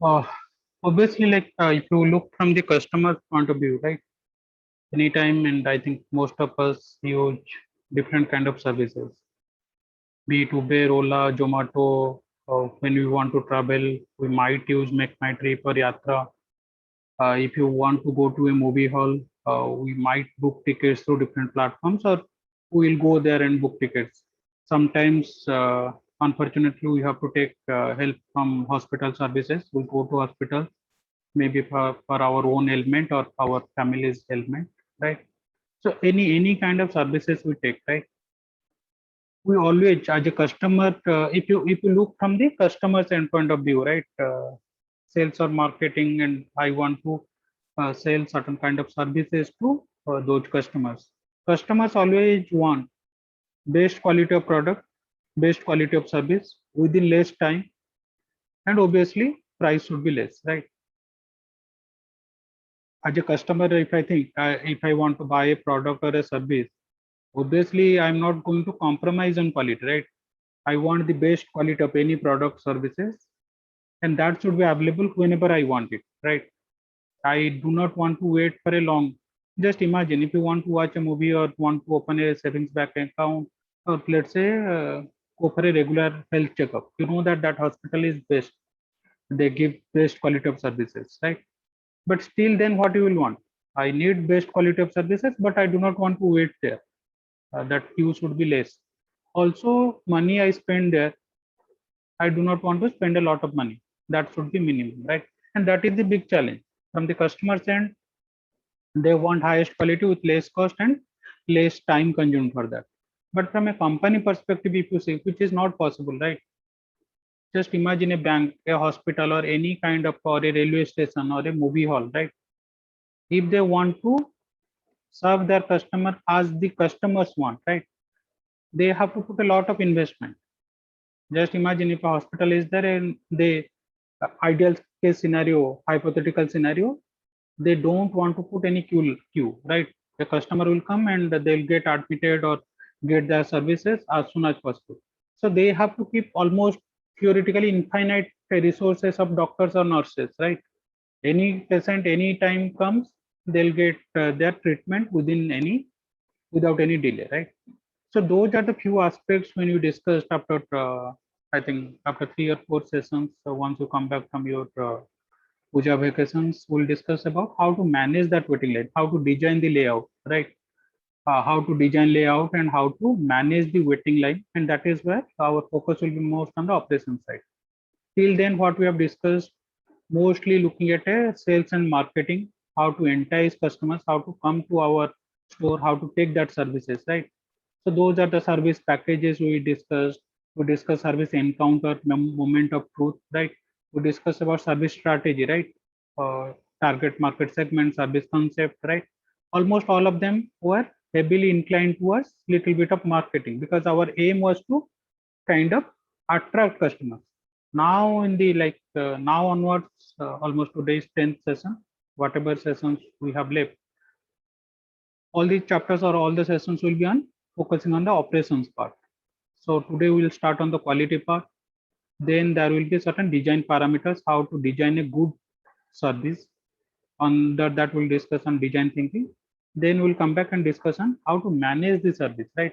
Uh, Obviously, if you look from the customer's point of view, right? Anytime, and I think most of us use different kind of services, be it Uber, Ola, Zomato. When we want to travel, we might use Make My Trip or Yatra. If you want to go to a movie hall, we might book tickets through different platforms, or we will go there and book tickets. Sometimes, unfortunately, we have to take help from hospital services. We go to hospital maybe for our own ailment or our family's ailment, right? So any kind of services we take, right? We always, as a customer, if you look from the customer standpoint of view, right? Sales or marketing, and I want to sell certain kind of services to those customers. Customers always want best quality of product, best quality of service within less time, and obviously price should be less, right? As a customer, if I think if I want to buy a product or a service, obviously I'm not going to compromise on quality, right? I want the best quality of any product services, and that should be available whenever I want it, right? I do not want to wait for a long. Just imagine if you want to watch a movie or want to open a savings bank account, or let's say go for a regular health checkup, you know that that hospital is best, they give best quality of services, right? But still, then what you will want? I need best quality of services, but I do not want to wait there. That queue should be less. Also, money I spend there, I do not want to spend a lot of money. That should be minimum, right? And that is the big challenge. From the customer's end, they want highest quality with less cost and less time consumed for that. But from a company perspective, if you see, which is not possible, right? Just imagine a bank, a hospital, or any kind of, or a railway station or a movie hall, right? If they want to serve their customer as the customers want, right? They have to put a lot of investment. Just imagine if a hospital is there and they, ideal case scenario, hypothetical scenario, they don't want to put any queue, right? The customer will come and they'll get admitted or get their services as soon as possible. So they have to keep almost theoretically infinite resources of doctors or nurses, right? Any patient, any time comes, they'll get their treatment without any delay, right? So those are the few aspects when you discussed after, I think after 3 or 4 sessions. So once you come back from your puja vacations, we'll discuss about how to manage that waiting line, how to design the layout, right? How to design layout and how to manage the waiting line. And that is where our focus will be most on the operation side. Till then, what we have discussed, mostly looking at a sales and marketing, how to entice customers, how to come to our store, how to take that services, right? So those are the service packages we discussed. We discuss service encounter, moment of truth, right? We discuss about service strategy, right? Target market segment, service concept, right? Almost all of them were heavily inclined towards little bit of marketing, because our aim was to kind of attract customers. Now in the now onwards, almost today's 10th session, whatever sessions we have left, all these chapters or all the sessions will be on focusing on the operations part. So today we will start on the quality part. Then there will be certain design parameters, how to design a good service. On that we'll discuss on design thinking. Then we'll come back and discuss on how to manage the service, right?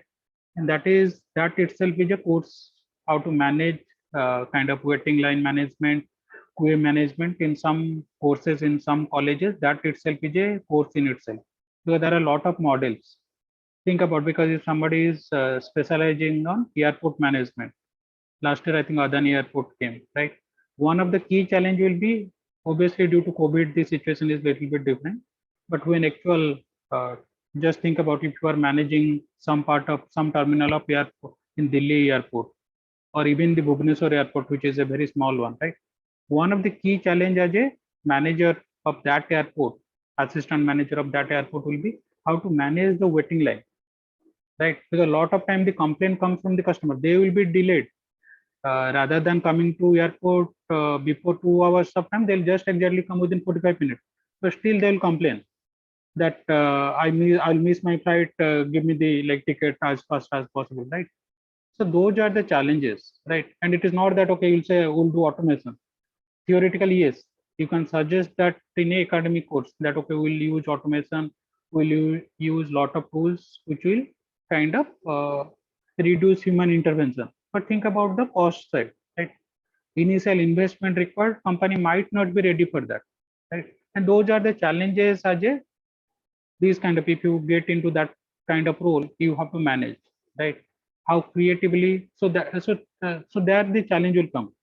And that itself is a course, how to manage kind of waiting line management, QA management. In some courses, in some colleges, that itself is a course in itself. So there are a lot of models. Think about, because if somebody is specializing on airport management, last year I think Adani Airport came, right? One of the key challenge will be, obviously due to COVID, the situation is little bit different. But when actual, uh, just think about if you are managing some part of some terminal of airport in Delhi airport, or even the Bhubaneswar airport, which is a very small one, right? One of the key challenge as a manager of that airport, assistant manager of that airport, will be how to manage the waiting line, right? Because a lot of time the complaint comes from the customer, they will be delayed. Rather than coming to airport before 2 hours of time, they'll just exactly come within 45 minutes. But still they'll complain that I'll miss my flight. Give me the ticket as fast as possible, right? So those are the challenges, right? And it is not that okay, you'll say we'll do automation. Theoretically, yes, you can suggest that in a academic course that okay, we'll use automation, we'll use lot of tools which will kind of reduce human intervention. But think about the cost side, right? Initial investment required, company might not be ready for that, right? And those are the challenges, Ajay. These kind of, if you get into that kind of role, you have to manage, right? How creatively, so there the challenge will come.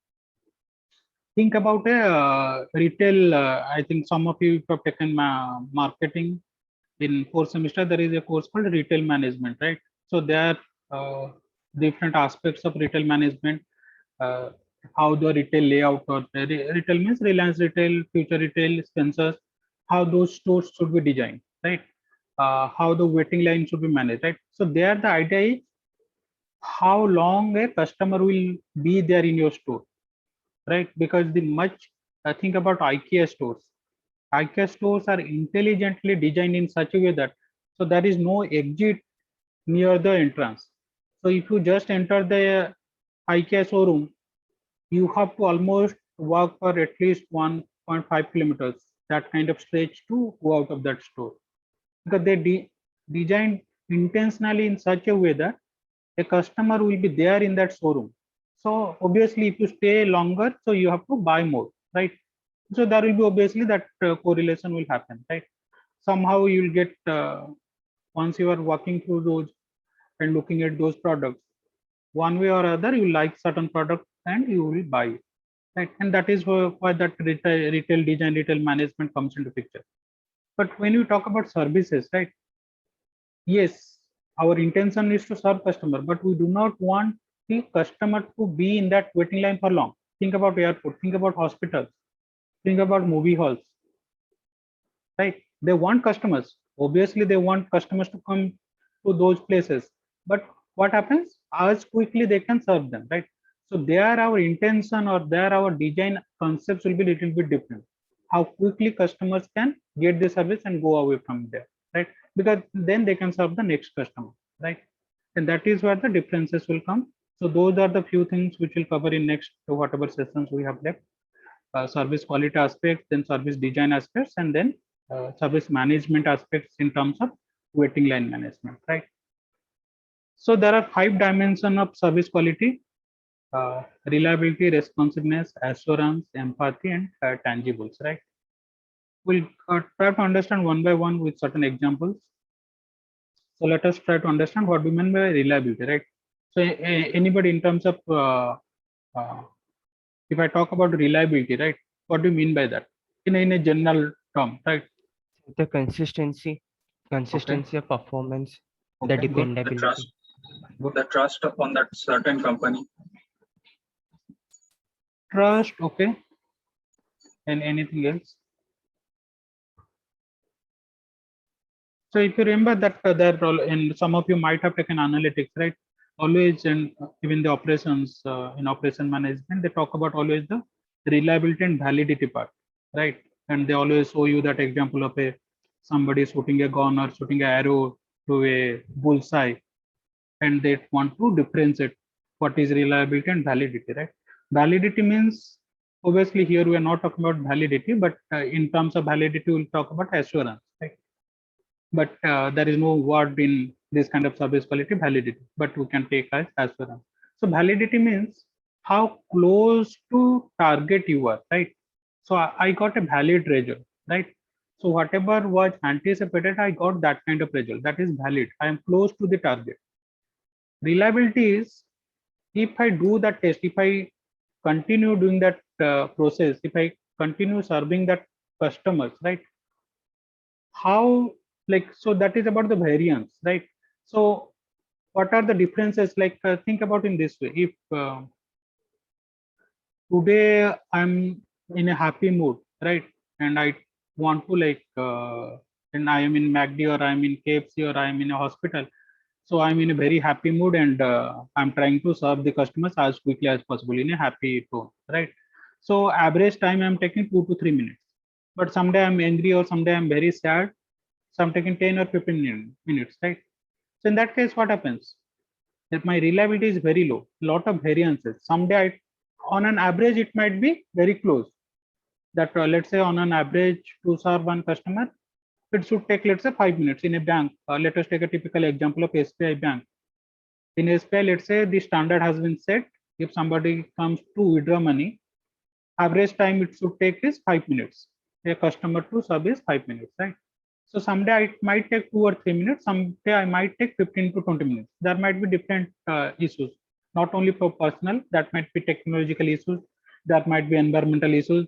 Think about a retail. I think some of you have taken marketing in fourth semester. There is a course called retail management, right? So there are different aspects of retail management. uh, how the retail layout, or the retail means Reliance Retail, Future Retail, Spencer's, how those stores should be designed, right? How the waiting line should be managed, right? So there the idea is how long a customer will be there in your store, right? Because the much, think about IKEA stores. IKEA stores are intelligently designed in such a way that so there is no exit near the entrance. So if you just enter the IKEA showroom, you have to almost walk for at least 1.5 kilometers, that kind of stretch to go out of that store, because they designed intentionally in such a way that a customer will be there in that showroom. So obviously, if you stay longer, so you have to buy more, right? So there will be obviously that correlation will happen, right? Somehow you will get once you are walking through those and looking at those products, one way or other you like certain product and you will buy it, right? And that is why that retail design, retail management comes into picture. But when you talk about services, right? Yes, our intention is to serve customer, but we do not want the customer to be in that waiting line for long. Think about airport, think about hospitals, think about movie halls, right? They want customers. Obviously, they want customers to come to those places. But what happens? As quickly they can serve them, right? So there our intention or there our design concepts will be little bit different. How quickly customers can get the service and go away from there, right? Because then they can serve the next customer, right? And that is where the differences will come. So those are the few things which we'll cover in next whatever sessions we have left. Service quality aspects, then service design aspects, and then service management aspects in terms of waiting line management, right? So there are 5 dimensions of service quality: reliability, responsiveness, assurance, empathy, and tangibles, right? We'll try to understand one by one with certain examples. So let us try to understand what we mean by reliability, right? So anybody in terms of uh, if I talk about reliability, right? What do you mean by that? In a general term, right? The consistency, Okay. consistency of performance, the Okay. Good. The trust, dependability. Good. the trust upon that certain company. Trust. Okay. And anything else? So if you remember that there and some of you might have taken analytics, right? Always, and even the operations in operation management, they talk about always the reliability and validity part, right? And they always show you that example of a somebody shooting a gun or shooting an arrow to a bullseye, and they want to differentiate what is reliability and validity, right? Validity means, obviously here we are not talking about validity, but in terms of validity we'll talk about assurance, right? But there is no word in this kind of service quality, validity, but we can take as assurance. So validity means how close to target you are, right? So I got a valid result, right? So whatever was anticipated, I got that kind of result. That is valid. I am close to the target. Reliability is if I do that test, if I continue doing that process, if I continue serving that customers, right? How, like, so that is about the variance, right? So what are the differences? Like, think about in this way: if today I'm in a happy mood, right? And I want to like, and I am in MACD or I'm in KFC or I'm in a hospital. So I'm in a very happy mood and I'm trying to serve the customers as quickly as possible in a happy tone, right? So average time I'm taking 2 to 3 minutes. But someday I'm angry or someday I'm very sad. So I'm taking 10 or 15 minutes, right? So in that case, what happens? That my reliability is very low, lot of variances. Someday on an average, it might be very close. that let's say on an average to serve one customer, it should take, let's say, 5 minutes in a bank. Let us take a typical example of SBI Bank. In SBI, let's say the standard has been set. If somebody comes to withdraw money, average time it should take is 5 minutes. A customer to serve is 5 minutes, right? So someday it might take 2 or 3 minutes. Someday I might take 15 to 20 minutes. There might be different issues, not only for personal, that might be technological issues, that might be environmental issues,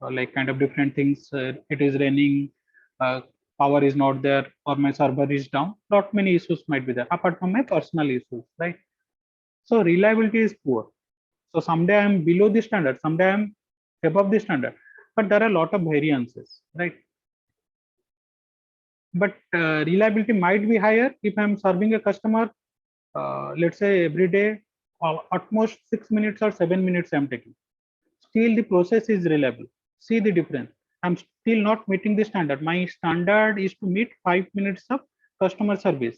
like kind of different things. It is raining, uh, power is not there, or my server is down. Not many issues might be there apart from my personal issues, right? So reliability is poor. So someday I'm below the standard, someday I'm above the standard, but there are a lot of variances, right? But reliability might be higher if I'm serving a customer, let's say every day, at most 6 minutes or 7 minutes I'm taking. Still the process is reliable. See the difference. I'm still not meeting the standard. My standard is to meet 5 minutes of customer service,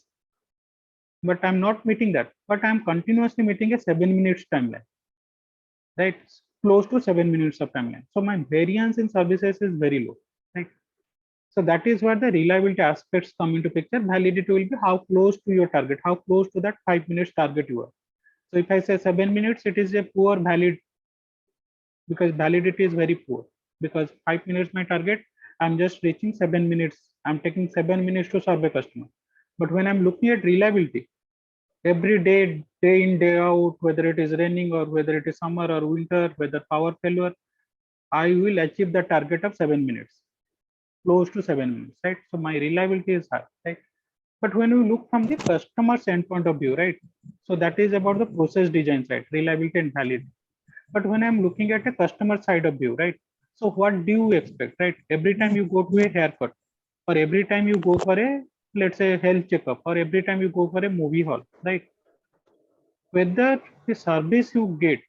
but I'm not meeting that. But I'm continuously meeting a 7 minutes timeline, right? Close to 7 minutes of timeline. So my variance in services is very low, right? So that is where the reliability aspects come into picture. Validity will be how close to your target, how close to that 5 minutes target you are. So if I say 7 minutes, it is a poor valid, because validity is very poor, because 5 minutes my target, I'm just reaching 7 minutes. I'm taking 7 minutes to serve a customer. But when I'm looking at reliability, every day, day in, day out, whether it is raining or whether it is summer or winter, whether power failure, I will achieve the target of 7 minutes, close to 7 minutes, right? So my reliability is high, right? But when we look from the customer standpoint of view, right? So that is about the process design side, reliability and validity. But when I'm looking at a customer side of view, right? So what do you expect, right? Every time you go to a haircut, or every time you go for a, let's say, health checkup, or every time you go for a movie hall, right? Whether the service you get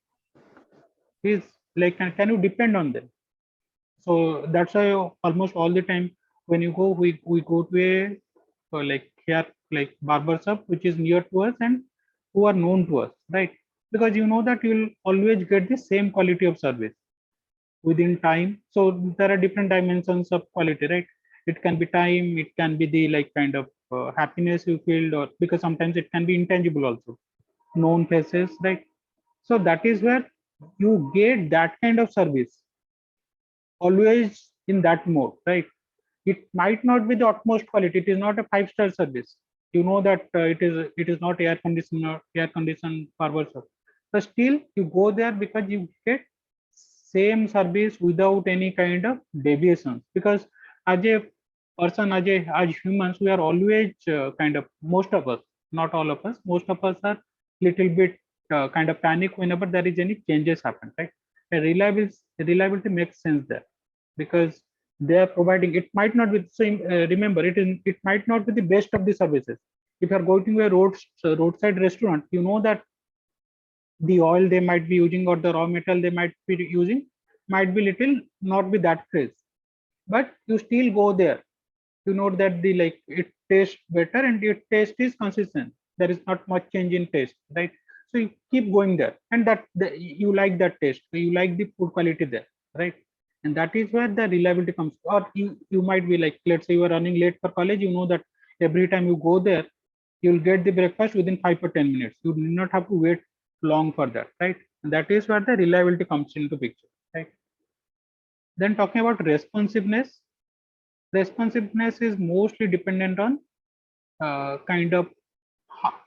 is like, can you depend on them? So that's why almost all the time when you go, we go to a like here, like barber shop which is near to us and who are known to us, right? Because you know that you'll always get the same quality of service within time. So there are different dimensions of quality, right? It can be time, it can be the like kind of happiness you feel, or because sometimes it can be intangible also, known faces, right? So that is where you get that kind of service always in that mode, right? It might not be the utmost quality. It is not a 5-star service. You know that it is not air conditioned barber shop. But still, you go there because you get same service without any kind of deviations. Because as a person, as humans, we are always kind of, most of us, not all of us, most of us are little bit kind of panic whenever there is any changes happen, right? A reliability makes sense there, because they are providing, it might not be the same, remember, it might not be the best of the services. If you are going to a roadside restaurant, you know that the oil they might be using or the raw metal they might be using might be little not be that fresh, but you still go there. You know that the like it tastes better and your taste is consistent. There is not much change in taste, right? So you keep going there, and you like that taste. So you like the food quality there, right? And that is where the reliability comes. Or you might be like, let's say you are running late for college. You know that every time you go there, you'll get the breakfast within 5 or 10 minutes. You do not have to wait long for that, right? And that is where the reliability comes into picture, right? Then talking about responsiveness, responsiveness is mostly dependent on kind of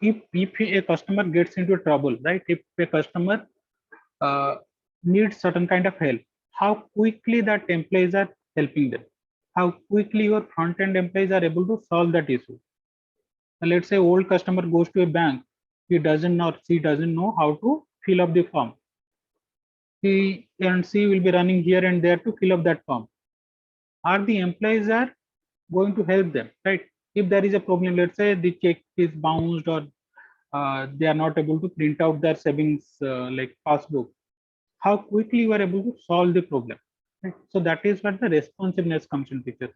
if a customer gets into trouble, right? If a customer uh, needs certain kind of help, how quickly that employees are helping them, how quickly your front end employees are able to solve that issue. And let's say old customer goes to a bank, he doesn't know, she doesn't know how to fill up the form. He and she will be running here and there to fill up that form. Are the employees are going to help them, right? If there is a problem, let's say the check is bounced, or they are not able to print out their savings like passbook, how quickly you are able to solve the problem, right? So that is where the responsiveness comes in picture.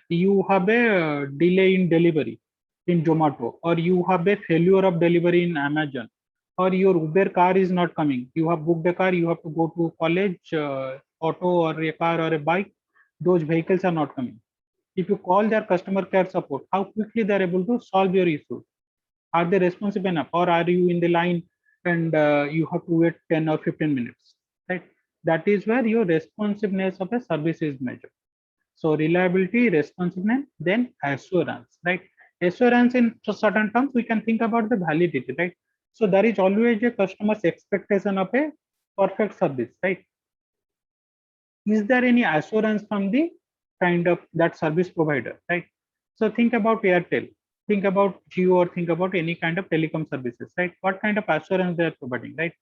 You have a delay in delivery in Zomato, or you have a failure of delivery in Amazon, or your Uber car is not coming. You have booked a car, you have to go to college, auto or a car or a bike. Those vehicles are not coming. If you call their customer care support, how quickly they are able to solve your issue? Are they responsive enough, or are you in the line and you have to wait 10 or 15 minutes? Right. That is where your responsiveness of a service is measured. So reliability, responsiveness, then assurance, right? Assurance in certain terms, we can think about the validity, right? So there is always a customer's expectation of a perfect service, right? Is there any assurance from the kind of that service provider, right? So think about Airtel, think about Jio, or think about any kind of telecom services, right? What kind of assurance they are providing, right?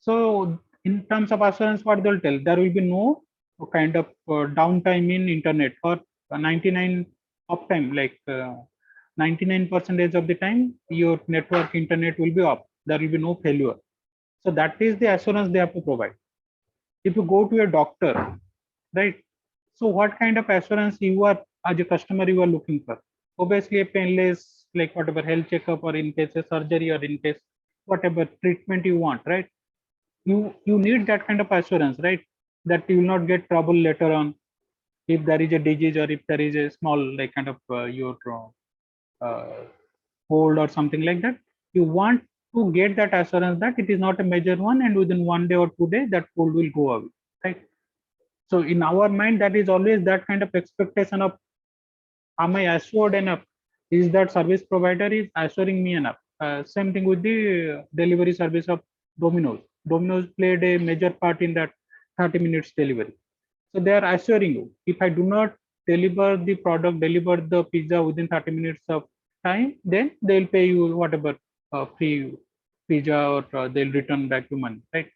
So in terms of assurance, what they'll tell, there will be no kind of downtime in internet for 99 uptime, like 99% of the time your network internet will be up. There will be no failure. So that is the assurance they have to provide. If you go to a doctor, right? So what kind of assurance you are as a customer you are looking for? Obviously a painless, like whatever health checkup, or in case of surgery, or in case whatever treatment you want, right? You need that kind of assurance, right? That you will not get trouble later on if there is a disease, or if there is a small like kind of your uh, cold or something like that. You want to get that assurance that it is not a major one, and within 1 day or 2 days that cold will go away, right? So in our mind, that is always that kind of expectation of, am I assured enough? Is that service provider is assuring me enough? Same thing with the delivery service of Domino's. Domino's played a major part in that 30 minutes delivery. So they are assuring you, if I do not deliver the product, deliver the pizza within 30 minutes of time, then they'll pay you whatever free pizza, or they'll return back your money, right?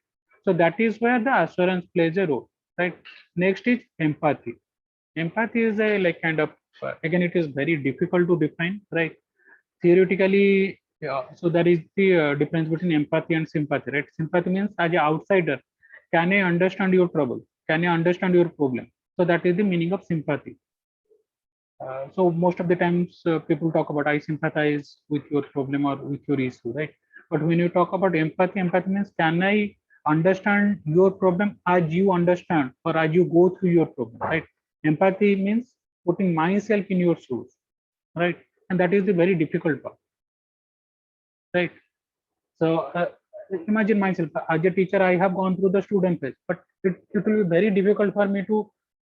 So that is where the assurance plays a role, right? Next is empathy. Empathy is a like kind of again, it is very difficult to define, right? Theoretically, so there is the difference between empathy and sympathy, right? Sympathy means as an outsider, can I understand your trouble, can I understand your problem? So that is the meaning of sympathy. So most of the times people talk about, I sympathize with your problem or with your issue, right? But when you talk about empathy, empathy means, can I understand your problem as you understand, or as you go through your problem, right? Empathy means putting myself in your shoes, right? And that is the very difficult part, right? So imagine myself as a teacher, I have gone through the student phase, but it will be very difficult for me to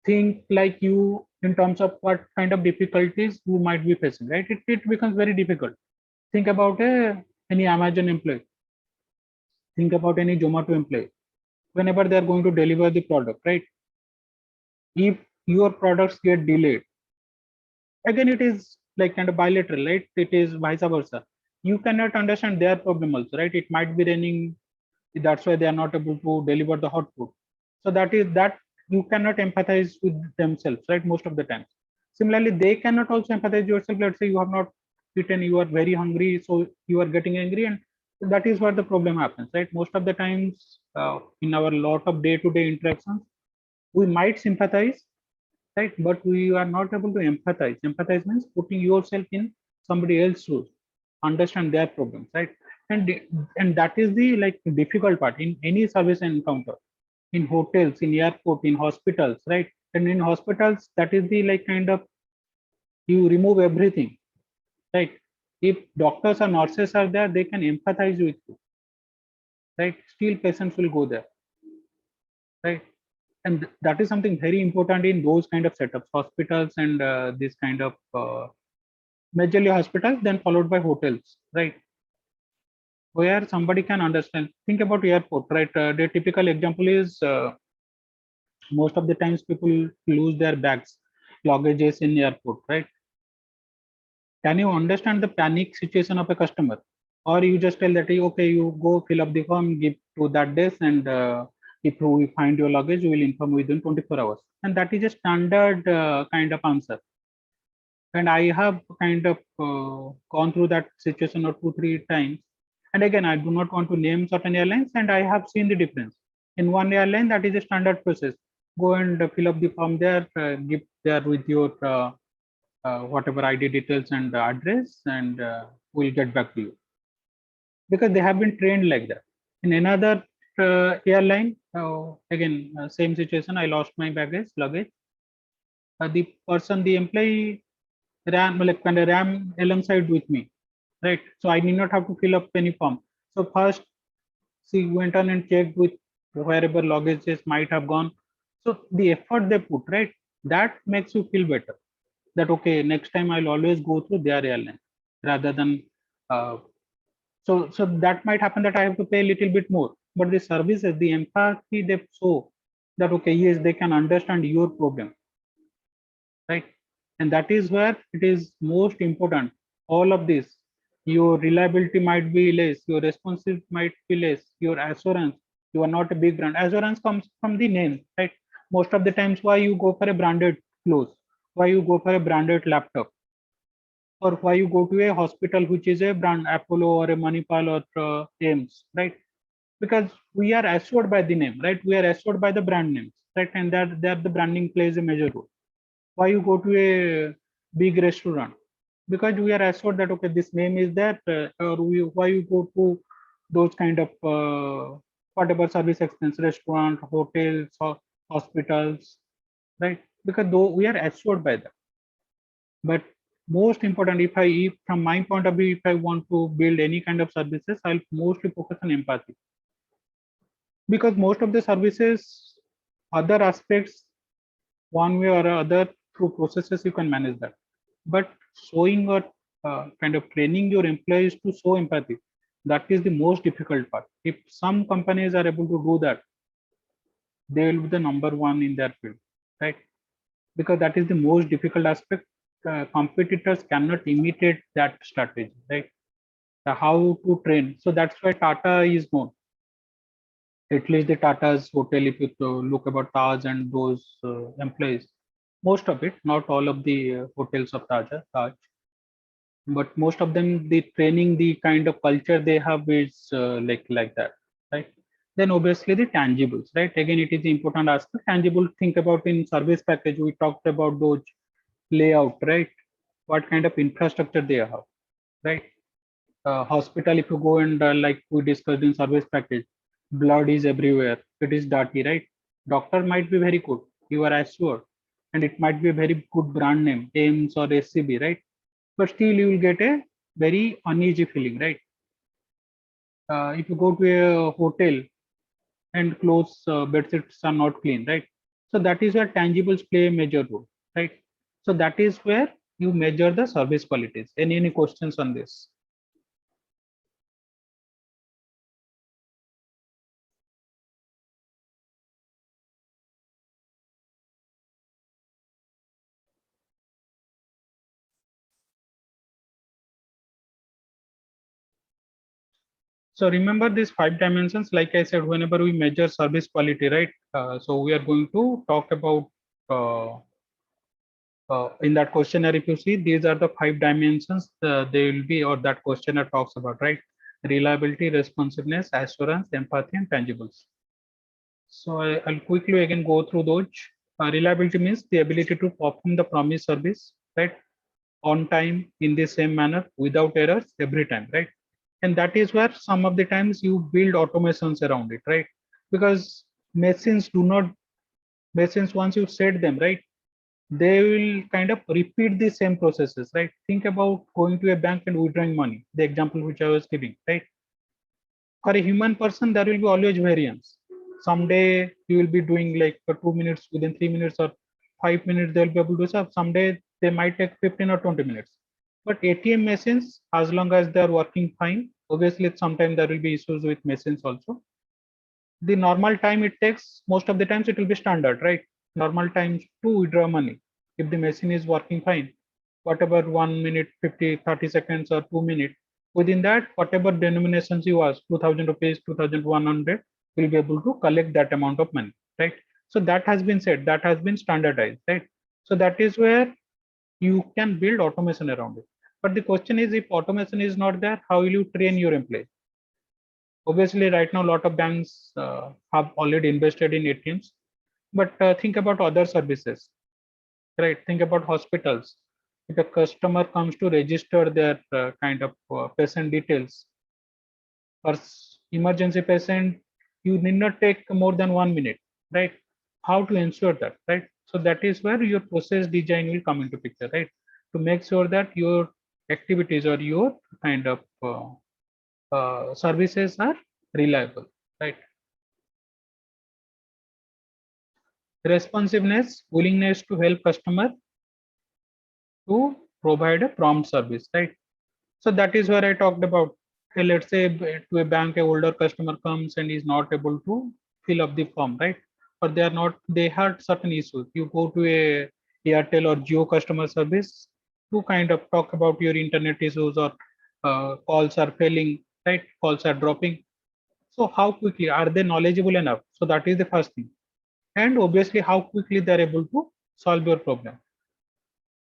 think like you in terms of what kind of difficulties you might be facing, right? It becomes very difficult. Think about any Amazon employee, think about any Zomato employee. Whenever they are going to deliver the product, right? If your products get delayed, again it is like kind of bilateral, right? It is vice versa. You cannot understand their problem also, right? It might be raining, that's why they are not able to deliver the hot food. So that is that you cannot empathize with themselves, right? Most of the time. Similarly, they cannot also empathize yourself. Let's say you have not eaten, you are very hungry, so you are getting angry, and that is where the problem happens, right? Most of the times in our lot of day-to-day interactions, we might sympathize, right? But we are not able to empathize. Empathize means putting yourself in somebody else's shoes, understand their problems, right? And that is the like difficult part in any service encounter, in hotels, in airport, in hospitals, right? And in hospitals, that is the like kind of, you remove everything, right? If doctors or nurses are there, they can empathize with you, right? Still patients will go there, right? And that is something very important in those kind of setups, hospitals, and this kind of majorly hospitals, then followed by hotels, right? Where somebody can understand. Think about airport, right? The typical example is most of the times people lose their bags, luggages in airport, right? Can you understand the panic situation of a customer? Or you just tell that, okay, you go fill up the form, give to that desk, and if we find your luggage, we will inform within 24 hours. And that is a standard kind of answer. And I have kind of gone through that situation or 2 3 times. And again, I do not want to name certain airlines, and I have seen the difference. In one airline, that is a standard process. Go and fill up the form there, give there with your whatever ID details and address, and we'll get back to you. because they have been trained like that. In another airline, again, same situation, I lost my luggage. The person, the employee ran, like, kind of ran alongside with me, right? So I need not have to fill up any form. So first she went on and checked with wherever luggages might have gone. So the effort they put, right, that makes you feel better. That okay, next time I'll always go through their airline rather than. So that might happen that I have to pay a little bit more. But the services, the empathy they show, that okay, yes, they can understand your problem, right? And that is where it is most important. All of this, your reliability might be less, your responsive might be less, your assurance, you are not a big brand. Assurance comes from the name, right? Most of the times, why you go for a branded clothes, why you go for a branded laptop, or why you go to a hospital which is a brand, Apollo or a Manipal or Ames, right? Because we are assured by the name, right? We are assured by the brand names, right? And that the branding plays a major role. Why you go to a big restaurant? Because we are assured that okay, this name is that, why you go to those kind of whatever service expense, restaurant, hotels, or hospitals, right? Because though we are assured by that. But most important, if from my point of view, if I want to build any kind of services, I'll mostly focus on empathy, because most of the services, other aspects, one way or other, through processes you can manage that. But showing or kind of training your employees to show empathy, that is the most difficult part. If some companies are able to do that, they will be the number one in their field, right? Because that is the most difficult aspect. Competitors cannot imitate that strategy, right? How to train. So that's why Tata is known. At least the Tata's hotel, if you look about Taj and those employees, most of it, not all of the hotels of Taj, but most of them, the training, the kind of culture they have is like that, right? Then obviously the tangibles, right? Again, it is the important aspect. Tangible, think about in service package, we talked about those layout, right? What kind of infrastructure they have, right? Hospital, if you go and like we discussed in service package, blood is everywhere, it is dirty, right? Doctor might be very good, you are assured, and it might be a very good brand name, Ames or SCB, right? But still you will get a very uneasy feeling, right? If you go to a hotel and clothes, bedsheets are not clean, right? So that is where tangibles play a major role, right? So that is where you measure the service qualities. Any questions on this? So remember these 5 dimensions, like I said, whenever we measure service quality, right? So we are going to talk about uh, in that questionnaire. If you see, these are the 5 dimensions they will be, or that questionnaire talks about, right? Reliability, responsiveness, assurance, empathy, and tangibles. So I'll quickly again go through those. Reliability means the ability to perform the promised service, right? On time, in the same manner, without errors, every time, right? And that is where some of the times you build automations around it, right? Because machines do not, machines, once you set them, right, they will kind of repeat the same processes, right? Think about going to a bank and withdrawing money, the example which I was giving, right? For a human person, there will be always variance. Someday you will be doing like for 2 minutes, within 3 minutes or 5 minutes, they'll be able to solve. Someday they might take 15 or 20 minutes. But ATM machines, as long as they are working fine, obviously sometimes there will be issues with machines also. The normal time it takes, most of the times it will be standard, right? Normal times to withdraw money. If the machine is working fine, whatever 1 minute, 50, 30 seconds or 2 minutes, within that, whatever denominations you ask, 2000 rupees, 2100, will be able to collect that amount of money, right? So that has been said, that has been standardized, right? So that is where you can build automation around it. But the question is, if automation is not there, how will you train your employees? Obviously, right now, a lot of banks have already invested in ATMs, but think about other services, right? Think about hospitals. If a customer comes to register their kind of patient details, For emergency patient, you need not take more than 1 minute, right? How to ensure that, right? So that is where your process design will come into picture, right? To make sure that your activities or your kind of services are reliable, right? Responsiveness, willingness to help customer to provide a prompt service, right? So that is where I talked about. Hey, let's say to a bank, a older customer comes and is not able to fill up the form, right? Or they are not, they had certain issues. You go to a Airtel or Jio customer service to kind of talk about your internet issues or calls are failing, right? Calls are dropping. So how quickly are they knowledgeable enough? So that is the first thing. And obviously, how quickly they're able to solve your problem.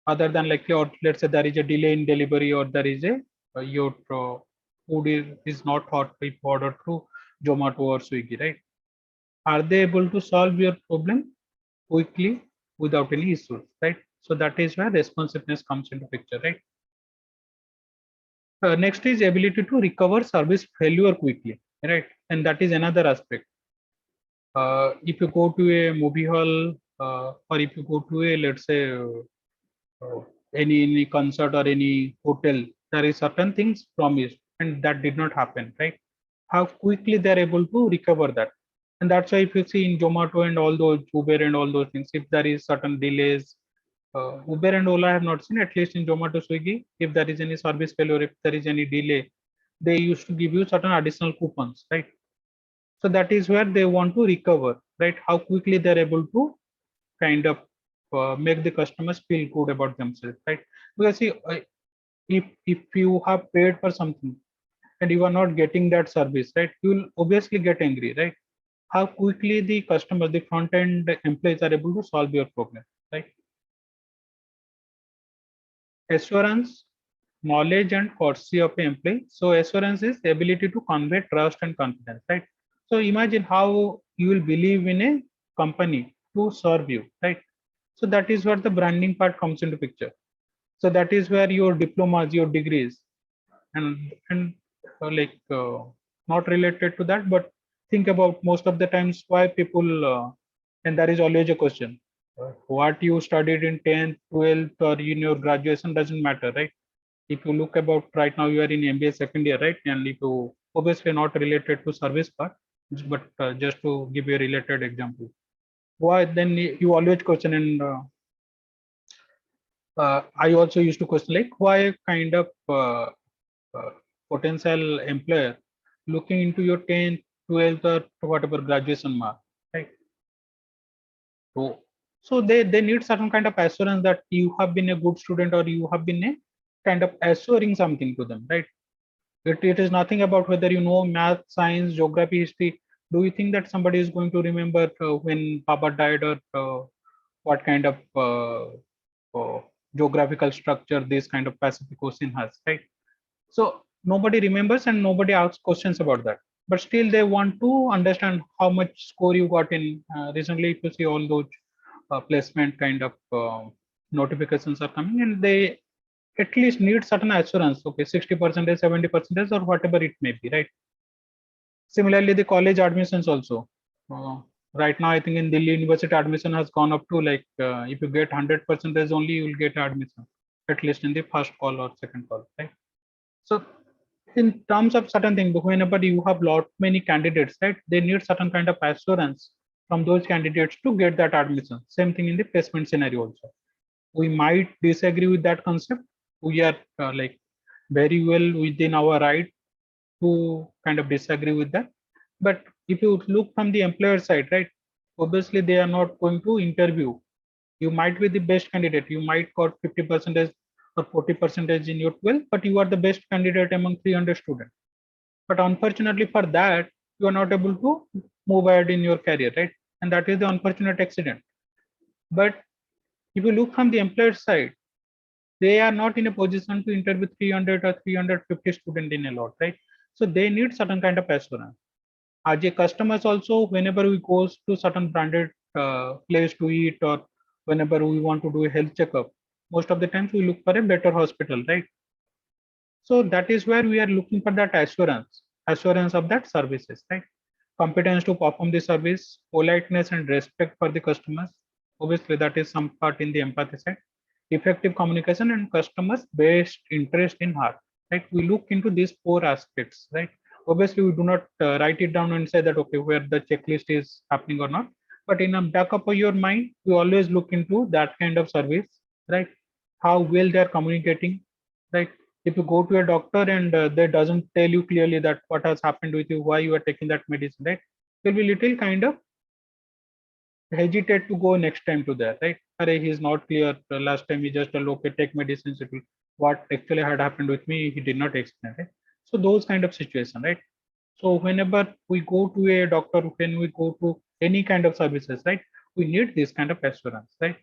Other than like, or let's say there is a delay in delivery or there is a your food is not hot if ordered through Zomato or Swiggy, right? Are they able to solve your problem quickly without any issues, right? So that is where responsiveness comes into picture, right? Next is ability to recover service failure quickly, right? And that is another aspect. If you go to a movie hall or if you go to a, let's say, any concert or any hotel, there is certain things promised and that did not happen, right? How quickly they're able to recover that. And that's why if you see in Zomato and all those Uber and all those things, if there is certain delays, Uber and Ola I have not seen, at least in Zomato, Swiggy, if there is any service failure, if there is any delay, they used to give you certain additional coupons, right? So that is where they want to recover, right? How quickly they're able to kind of make the customers feel good about themselves, right? Because see, if you have paid for something and you are not getting that service, right, you will obviously get angry, right? How quickly the customers, the front end employees are able to solve your problem, right? Assurance, knowledge and courtesy of the employee. So assurance is the ability to convey trust and confidence, right? So imagine how you will believe in a company to serve you, right? So that is where the branding part comes into picture. So that is where your diplomas, your degrees, and like not related to that, but think about most of the times why people and there is always a question. What you studied in 10th, 12th, or in your graduation doesn't matter, right? If you look about right now, you are in MBA second year, right? And if you obviously not related to service part, but just to give you a related example, why then you always question and I also used to question like why kind of uh, potential employer looking into your 10th, 12th or whatever graduation mark, right? So they need certain kind of assurance that you have been a good student or you have been a kind of assuring something to them, right? It is nothing about whether you know math, science, geography, history. Do you think that somebody is going to remember when Papa died or what kind of geographical structure this kind of Pacific Ocean has, right? So nobody remembers and nobody asks questions about that. But still, they want to understand how much score you got in. Recently, if you see all those placement kind of notifications are coming, and they at least need certain assurance. Okay, 60%, 70%, or whatever it may be, right? Similarly, the college admissions also. Uh, right now, I think in Delhi University admission has gone up to like if you get 100% only, you will get admission at least in the first call or second call, right? So in terms of certain things, whenever you have lot many candidates, right, they need certain kind of assurance from those candidates to get that admission. Same thing in the placement scenario also. We might disagree with that concept. We are like very well within our right to kind of disagree with that. But if you look from the employer side, right, obviously they are not going to interview. You might be the best candidate. You might got 50% or 40% in your 12, but you are the best candidate among 300 students. But unfortunately for that, you are not able to move ahead in your career, right? And that is the unfortunate accident. But if you look from the employer side, they are not in a position to interview 300 or 350 students in a lot, right? So they need certain kind of assurance. As a customers also, whenever we go to certain branded place to eat or whenever we want to do a health checkup, most of the times we look for a better hospital, right? So that is where we are looking for that assurance. assurance of that services, right? Competence to perform the service, politeness and respect for the customers. Obviously, that is some part in the empathy side. Effective communication and customers' best interest in heart. Right? We look into these four aspects. Right? Obviously, we do not write it down and say that okay, where the checklist is happening or not. But in the back of your mind, you always look into that kind of service. Right? How well they are communicating. Right? If you go to a doctor and they doesn't tell you clearly that what has happened with you, why you are taking that medicine, right? You'll be little kind of hesitate to go next time to there, right? Array, he's not clear. The last time he just told, okay, take medicines. It will, what actually had happened with me, he did not explain, right? So those kind of situation, right? So whenever we go to a doctor, when we go to any kind of services, right? We need this kind of assurance, right?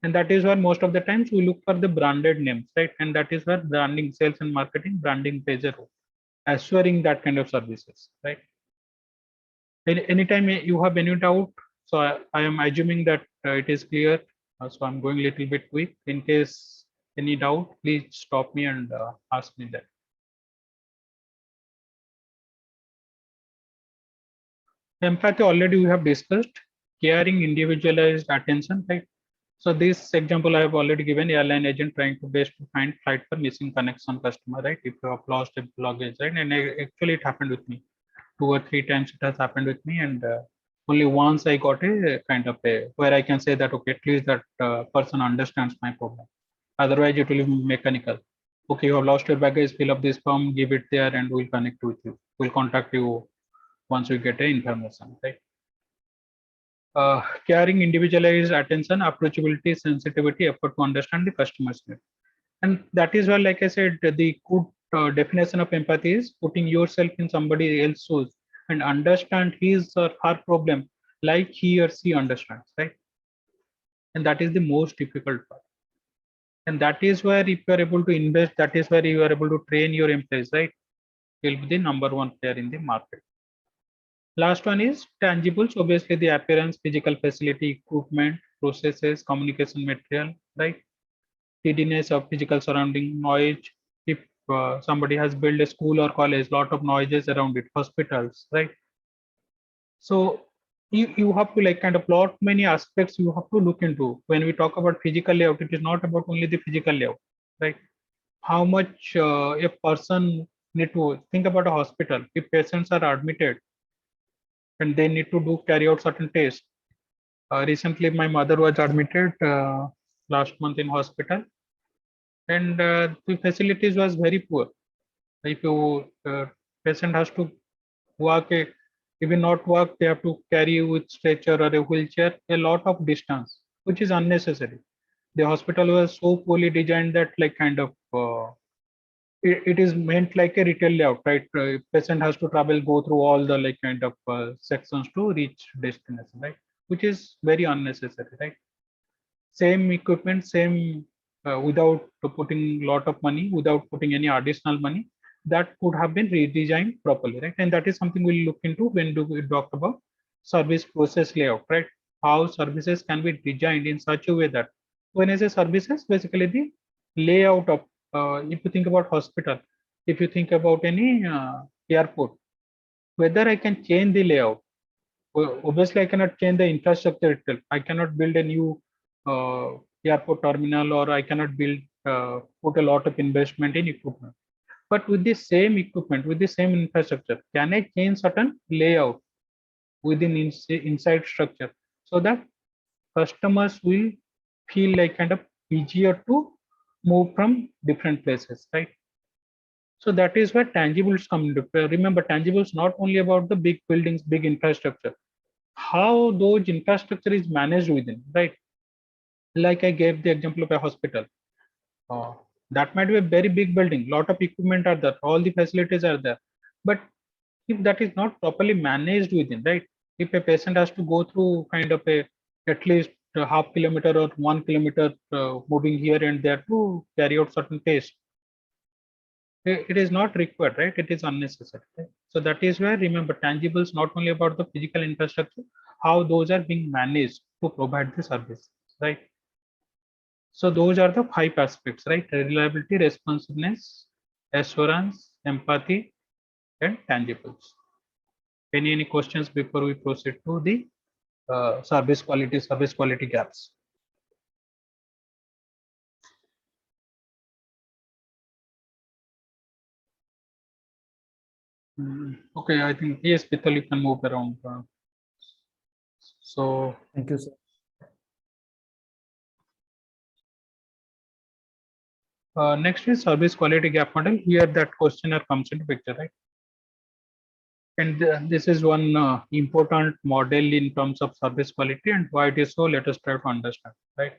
And that is where most of the times we look for the branded names, right? And that is where branding, sales and marketing, branding plays a role, assuring that kind of services, right? Anytime you have any doubt, so I am assuming that it is clear. So I'm going a little bit quick. In case any doubt, please stop me and ask me that. Empathy already we have discussed. Caring, individualized attention, right? So this example I have already given. Airline agent trying to best to find flight for missing connection customer, right? If you have lost a luggage, right? And actually it happened with me 2 or 3 times. It has happened with me, and only once I got a kind of a where I can say that okay, at least that person understands my problem. Otherwise, it will be mechanical. Okay, you have lost your baggage. Fill up this form, give it there, and we'll connect with you. We'll contact you once we get the information, right? Caring, individualized attention, approachability, sensitivity, effort to understand the customer's need. And that is why, like I said, the good definition of empathy is putting yourself in somebody else's shoes and understand his or her problem like he or she understands, right? And that is the most difficult part. And that is where if you are able to invest, that is where you are able to train your employees, right? You'll be the number one player in the market. Last one is tangibles, obviously the appearance, physical facility, equipment, processes, communication material, right? Tidiness of physical surrounding, noise. If somebody has built a school or college, lot of noises around it, hospitals, right? So you have to like kind of lot many aspects you have to look into. When we talk about physical layout, it is not about only the physical layout, right? How much a person need to think about a hospital. If patients are admitted and they need to do carry out certain tests. Recently, my mother was admitted last month in hospital, and the facilities was very poor. If you patient has to walk a, even not walk, they have to carry you with stretcher or a wheelchair a lot of distance, which is unnecessary. The hospital was so poorly designed that like kind of it is meant like a retail layout, right? Patient has to travel, go through all the like kind of sections to reach destination, right? Which is very unnecessary, right? Same equipment, same without putting lot of money, without putting any additional money, that could have been redesigned properly, right? And that is something we'll look into when we talk about service process layout, right? How services can be designed in such a way that when I say services, basically the layout of if you think about hospital, if you think about any airport, whether I can change the layout. Well, obviously, I cannot change the infrastructure itself. I cannot build a new uh, airport terminal, or I cannot build put a lot of investment in equipment. But with the same equipment, with the same infrastructure, can I change certain layout within inside structure so that customers will feel like kind of easier to move from different places, right? So that is where tangibles come into play. Remember, tangibles not only about the big buildings, big infrastructure, how those infrastructure is managed within, right? Like I gave the example of a hospital. Uh, that might be a very big building, lot of equipment are there, all the facilities are there. But if that is not properly managed within, right? If a patient has to go through kind of a at least a half kilometer or 1 kilometer moving here and there to carry out certain tests, it is not required, right? It is unnecessary, right? So that is where remember tangibles not only about the physical infrastructure, how those are being managed to provide the service, right? So those are the 5 aspects, right? Reliability, responsiveness, assurance, empathy, and tangibles. Any questions before we proceed to the service quality gaps? Okay, I think yes, Pital, you can move around. So Thank you, sir. next is service quality gap model. Here that questionnaire comes into picture, right? And this is one important model in terms of service quality, and why it is so. Let us try to understand, right?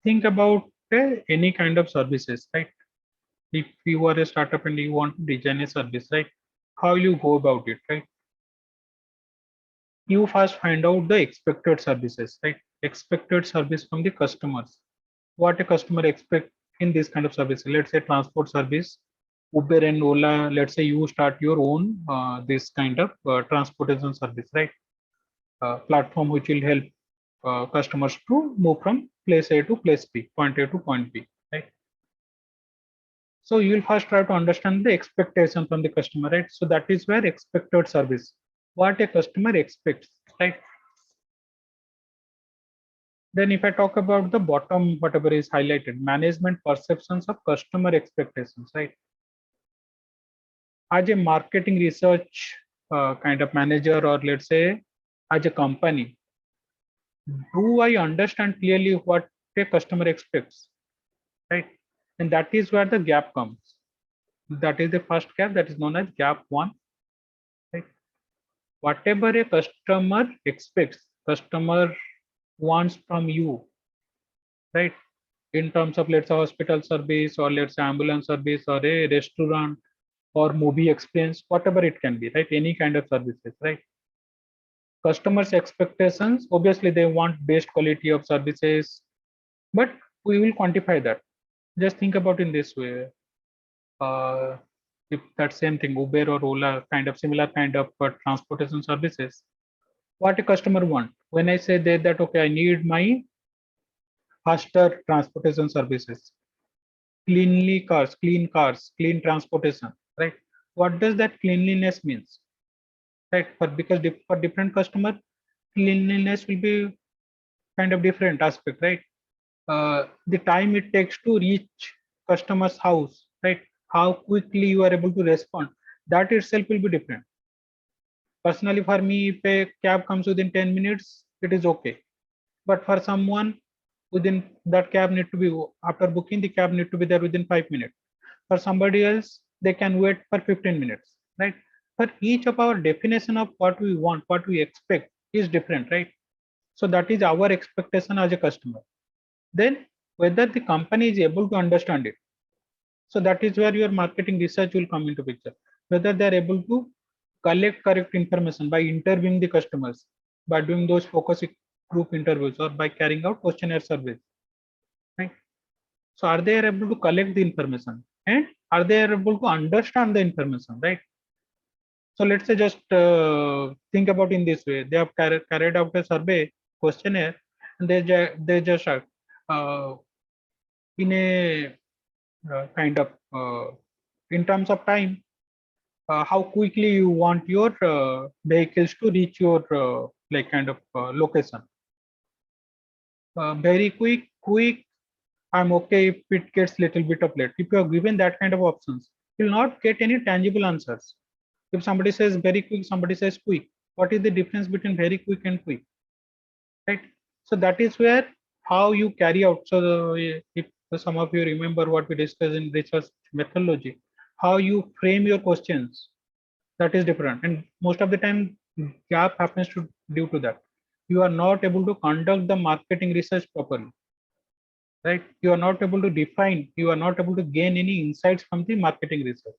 Think about any kind of services, right? If you are a startup and you want to design a service, right? How you go about it, right? You first find out the expected services, right? Expected service from the customers. What a customer expect in this kind of service. Let's say transport service, Uber and Ola. Let's say you start your own this kind of transportation service, right? Platform which will help customers to move from place A to place B, point A to point B, right? So you will first try to understand the expectation from the customer, right? So that is where expected service, what a customer expects, right? Then if I talk about the bottom, whatever is highlighted, management perceptions of customer expectations, right? As a marketing research kind of manager, or let's say as a company, do I understand clearly what a customer expects, right? And that is where the gap comes. That is the first gap, that is known as gap one, right? Whatever a customer expects, customer wants from you, right? In terms of, let's say, hospital service, or let's say ambulance service, or a restaurant, or movie experience, whatever it can be, right? Any kind of services, right? Customers expectations, obviously they want best quality of services, but we will quantify that. Just think about in this way. If that same thing, Uber or Ola, kind of similar kind of transportation services, what a customer want. When I say that okay, I need my faster transportation services, clean cars, clean transportation, right? What does that cleanliness means, right? Because for different customer, cleanliness will be kind of different aspect, right? The time it takes to reach customer's house, right? How quickly you are able to respond, that itself will be different. Personally, for me, if a cab comes within 10 minutes, it is okay. But for someone, within that cab need to be, after booking the cab need to be there within 5 minutes. For somebody else, they can wait for 15 minutes, right? For each of our definition of what we want, what we expect is different, right? So that is our expectation as a customer. Then whether the company is able to understand it. So that is where your marketing research will come into picture. Whether they are able to collect correct information by interviewing the customers, by doing those focus group interviews, or by carrying out questionnaire surveys, right? So are they able to collect the information, and are they able to understand the information, right? So let's say just think about in this way. They have carried out a survey questionnaire, and they just in a kind of in terms of time, how quickly you want your vehicles to reach your like kind of location. Very quick. I'm okay if it gets little bit of late. If you are given that kind of options, you'll not get any tangible answers. If somebody says very quick, somebody says quick. What is the difference between very quick and quick, right? So that is where how you carry out. So if some of you remember what we discussed in research methodology, how you frame your questions, that is different. And most of the time gap happens to due to that. You are not able to conduct the marketing research properly, right? You are not able to define, you are not able to gain any insights from the marketing research.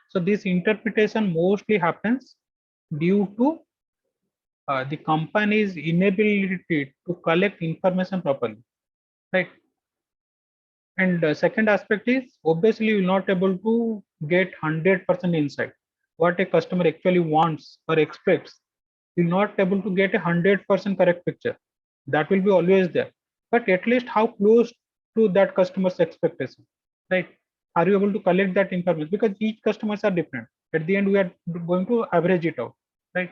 So this interpretation mostly happens due to the company's inability to collect information properly, right? And second aspect is, obviously you will not able to get 100% insight what a customer actually wants or expects. You're not able to get a 100% correct picture. That will be always there, but at least how close to that customer's expectation, right? Are you able to collect that information? Because each customers are different. At the end, we are going to average it out, right?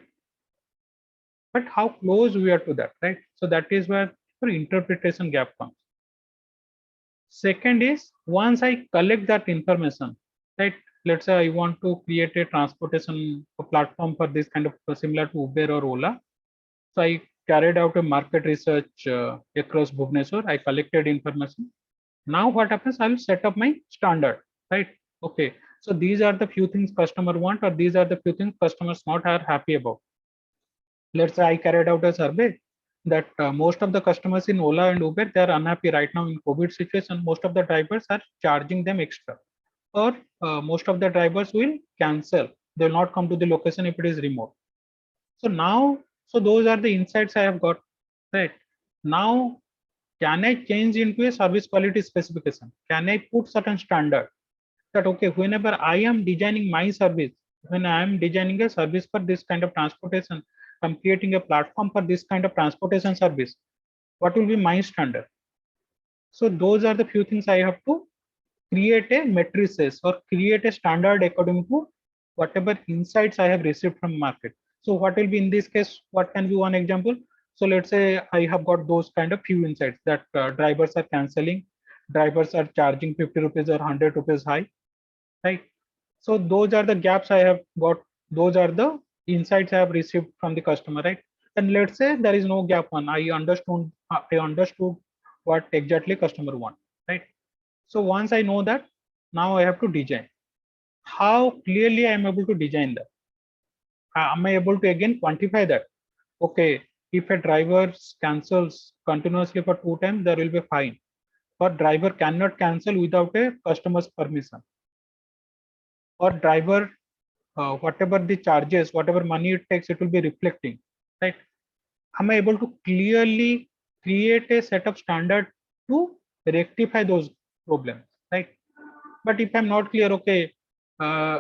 But how close we are to that, right? So that is where the interpretation gap comes. Second is, once I collect that information, right? Let's say I want to create a transportation platform for this kind of similar to Uber or Ola. So I carried out a market research across Bhubaneswar. I collected information. Now what happens? I will set up my standard, right? Okay. So these are the few things customer want, or these are the few things customers not are happy about. Let's say I carried out a survey that most of the customers in Ola and Uber, they are unhappy right now in COVID situation. Most of the drivers are charging them extra, or most of the drivers will cancel. They will not come to the location if it is remote. So now, so those are the insights I have got, right? Now, can I change into a service quality specification? Can I put certain standard that, okay, whenever I am designing my service, when I am designing a service for this kind of transportation, I'm creating a platform for this kind of transportation service, what will be my standard? So those are the few things I have to create a matrices or create a standard according to whatever insights I have received from market. So what will be in this case? What can be one example? So let's say I have got those kind of few insights that drivers are canceling, drivers are charging 50 rupees or 100 rupees high, right? So those are the gaps I have got. Those are the insights I have received from the customer, right? And let's say there is no gap one. I understood what exactly customer want, right? So once I know that, now I have to design. How clearly I am able to design that? Am I able to again quantify that? Okay, if a driver cancels continuously for 2 times, there will be a fine. But driver cannot cancel without a customer's permission. Or driver, whatever the charges, whatever money it takes, it will be reflecting, right? Am I able to clearly create a set of standard to rectify those problems, right? But if I'm not clear, okay, uh,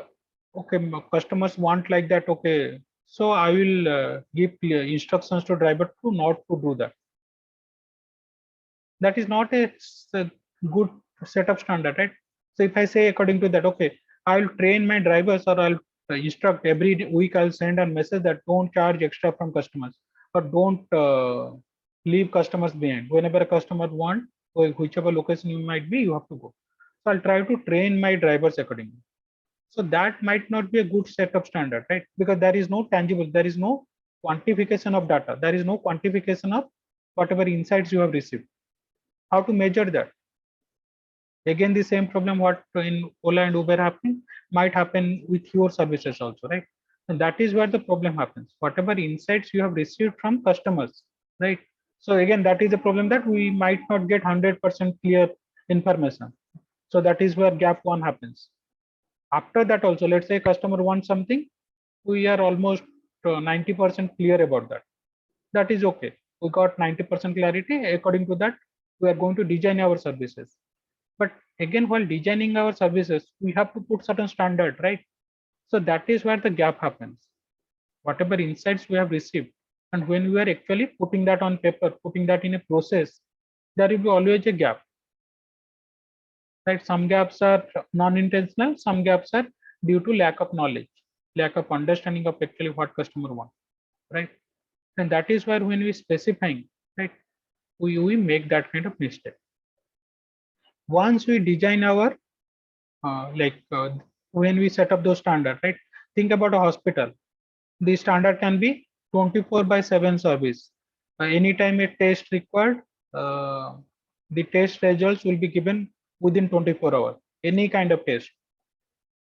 okay, customers want like that, okay, so I will give clear instructions to driver to not to do that. That is not a good set of standard, right? So if I say according to that, okay, I'll train my drivers, or I'll instruct every week, I'll send a message that don't charge extra from customers, or don't leave customers behind. Whenever a customer want, or whichever location you might be, you have to go. So I'll try to train my drivers accordingly. So that might not be a good set of standard, right? Because there is no tangible, there is no quantification of data, there is no quantification of whatever insights you have received. How to measure that? Again, the same problem what in Ola and Uber happening might happen with your services also, right? And that is where the problem happens. Whatever insights you have received from customers, right? So again, that is a problem that we might not get 100% clear information. So that is where gap one happens. After that also, let's say customer wants something, we are almost 90% clear about that. That is okay. We got 90% clarity. According to that, we are going to design our services. But again, while designing our services, we have to put certain standard, right? So that is where the gap happens. Whatever insights we have received, and when we are actually putting that on paper, putting that in a process, there will be always a gap, right? Some gaps are non-intentional, some gaps are due to lack of knowledge, lack of understanding of actually what customer wants, right? And that is where when we specifying, right, we make that kind of mistake. Once we design our when we set up those standard, right? Think about a hospital. The standard can be 24/7 service. Anytime a test required, the test results will be given within 24 hours. Any kind of test,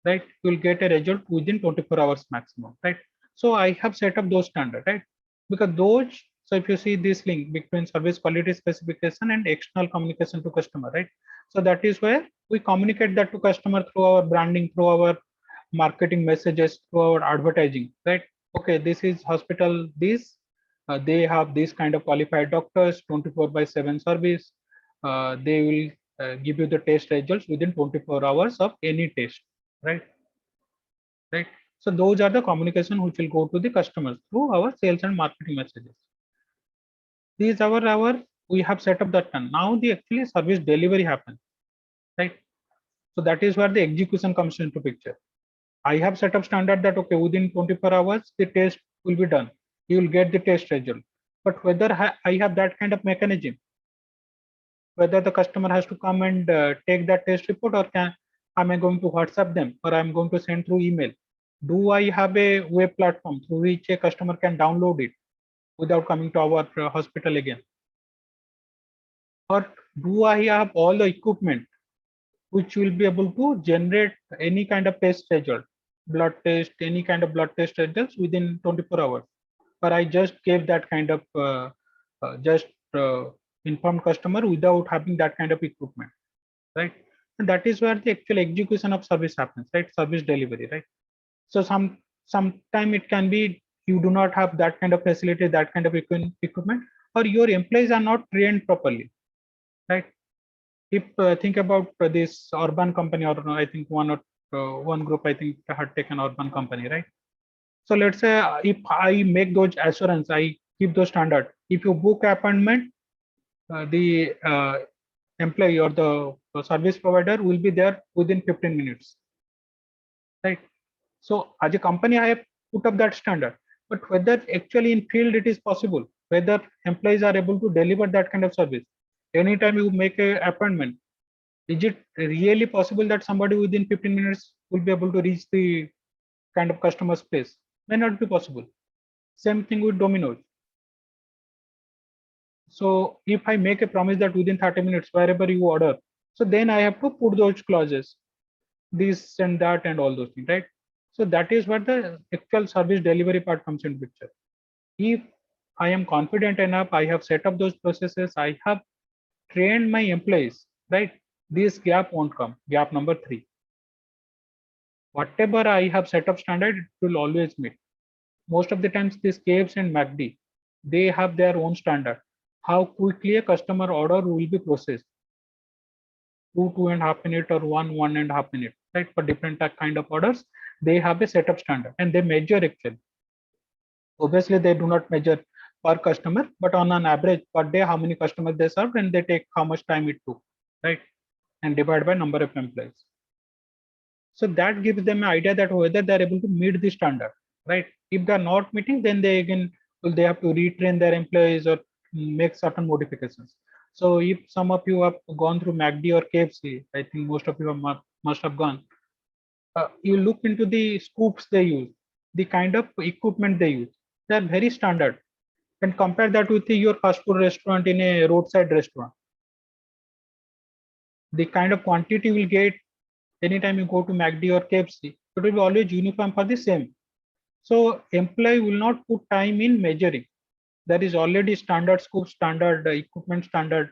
right? You will get a result within 24 hours maximum, right? So I have set up those standard, right? Because those, so if you see this link between service quality specification and external communication to customer, right? So that is where we communicate that to customer through our branding, through our marketing messages, through our advertising, right? Okay, this is hospital, this they have this kind of qualified doctors, 24/7 service. They will give you the test results within 24 hours of any test, right? Right. So those are the communication which will go to the customers through our sales and marketing messages. These our we have set up that one. Now the actually service delivery happens, right? So that is where the execution comes into picture. I have set up standard that, okay, within 24 hours, the test will be done. You will get the test result. But whether I have that kind of mechanism, whether the customer has to come and take that test report, or am I going to WhatsApp them, or I'm going to send through email? Do I have a web platform through which a customer can download it without coming to our hospital again? Or do I have all the equipment which will be able to generate any kind of test result, blood test, any kind of blood test results within 24 hours? But I just gave that kind of just informed customer without having that kind of equipment, right? And that is where the actual execution of service happens, right? Service delivery, right? So sometime it can be you do not have that kind of facility, that kind of equipment, or your employees are not trained properly, right? If think about this urban company, or I think one group I think had taken urban company, right? So let's say if I make those assurance, I keep those standard. If you book appointment, the employee or the service provider will be there within 15 minutes, right? So as a company, I have put up that standard, but whether actually in field it is possible, whether employees are able to deliver that kind of service, anytime you make a appointment, is it really possible that somebody within 15 minutes will be able to reach the kind of customer's place? May not be possible. Same thing with Domino's. So if I make a promise that within 30 minutes, wherever you order, so then I have to put those clauses, this and that and all those things, right? So that is where the actual service delivery part comes in picture. If I am confident enough, I have set up those processes, I have trained my employees, right? This gap won't come. Gap number 3. Whatever I have set up standard, it will always meet. Most of the times, these KFC and MACD, they have their own standard. How quickly a customer order will be processed. 2.5 minutes, or 1.5 minutes, right? For different kind of orders, they have a setup standard and they measure actually. Obviously, they do not measure per customer, but on an average per day, how many customers they serve, and they take how much time it took, right? And divide by number of employees. So that gives them an idea that whether they're able to meet the standard, right? If they're not meeting, then they again they have to retrain their employees or make certain modifications. So if some of you have gone through MACD or KFC, I think most of you have, must have gone. You look into the scoops they use, the kind of equipment they use. They're very standard. And compare that with your fast food restaurant in a roadside restaurant. The kind of quantity you will get anytime you go to MACD or KFC, it will be always uniform for the same. So employee will not put time in measuring. There is already standard scope, standard equipment, standard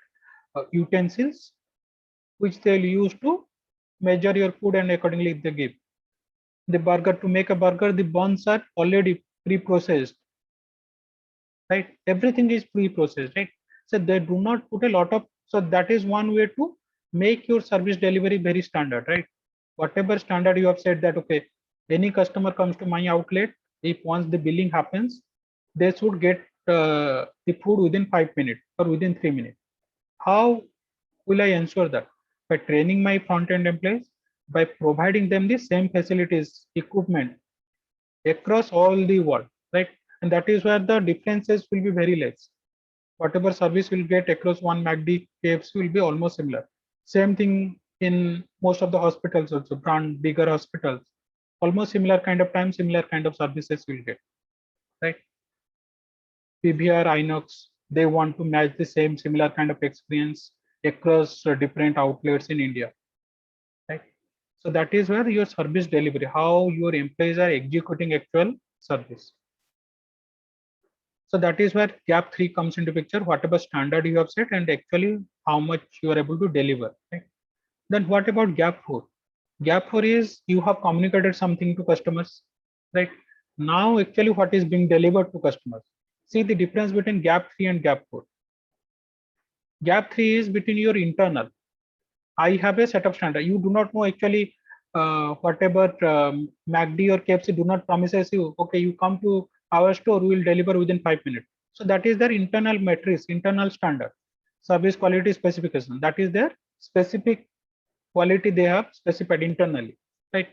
utensils, which they'll use to measure your food, and accordingly they give. The burger, to make a burger, the buns are already pre-processed, right? Everything is pre-processed, right? So they do not put a lot of, so that is one way to make your service delivery very standard, right? Whatever standard you have said that, okay, any customer comes to my outlet, if once the billing happens, they should get the food within 5 minutes or within 3 minutes. How will I ensure that? By training my front-end employees, by providing them the same facilities, equipment across all the world, right? And that is where the differences will be very less. Whatever service will get across one MACD, KFC will be almost similar. Same thing in most of the hospitals also, brand bigger hospitals, almost similar kind of time, similar kind of services will get, right? PVR, Inox, they want to match the same similar kind of experience across different outlets in India, right? So that is where your service delivery, how your employees are executing actual service. So that is where gap 3 comes into picture, whatever standard you have set and actually how much you are able to deliver, right? Then what about gap 4? Gap 4 is you have communicated something to customers, right? Now actually what is being delivered to customers. See the difference between gap 3 and gap 4. Gap 3 is between your internal. I have a set of standard. You do not know actually whatever MACD or KFC do not promises you, okay, you come to our store, we will deliver within 5 minutes. So that is their internal matrix, internal standard, service quality specification. That is their specific quality they have specified internally, right?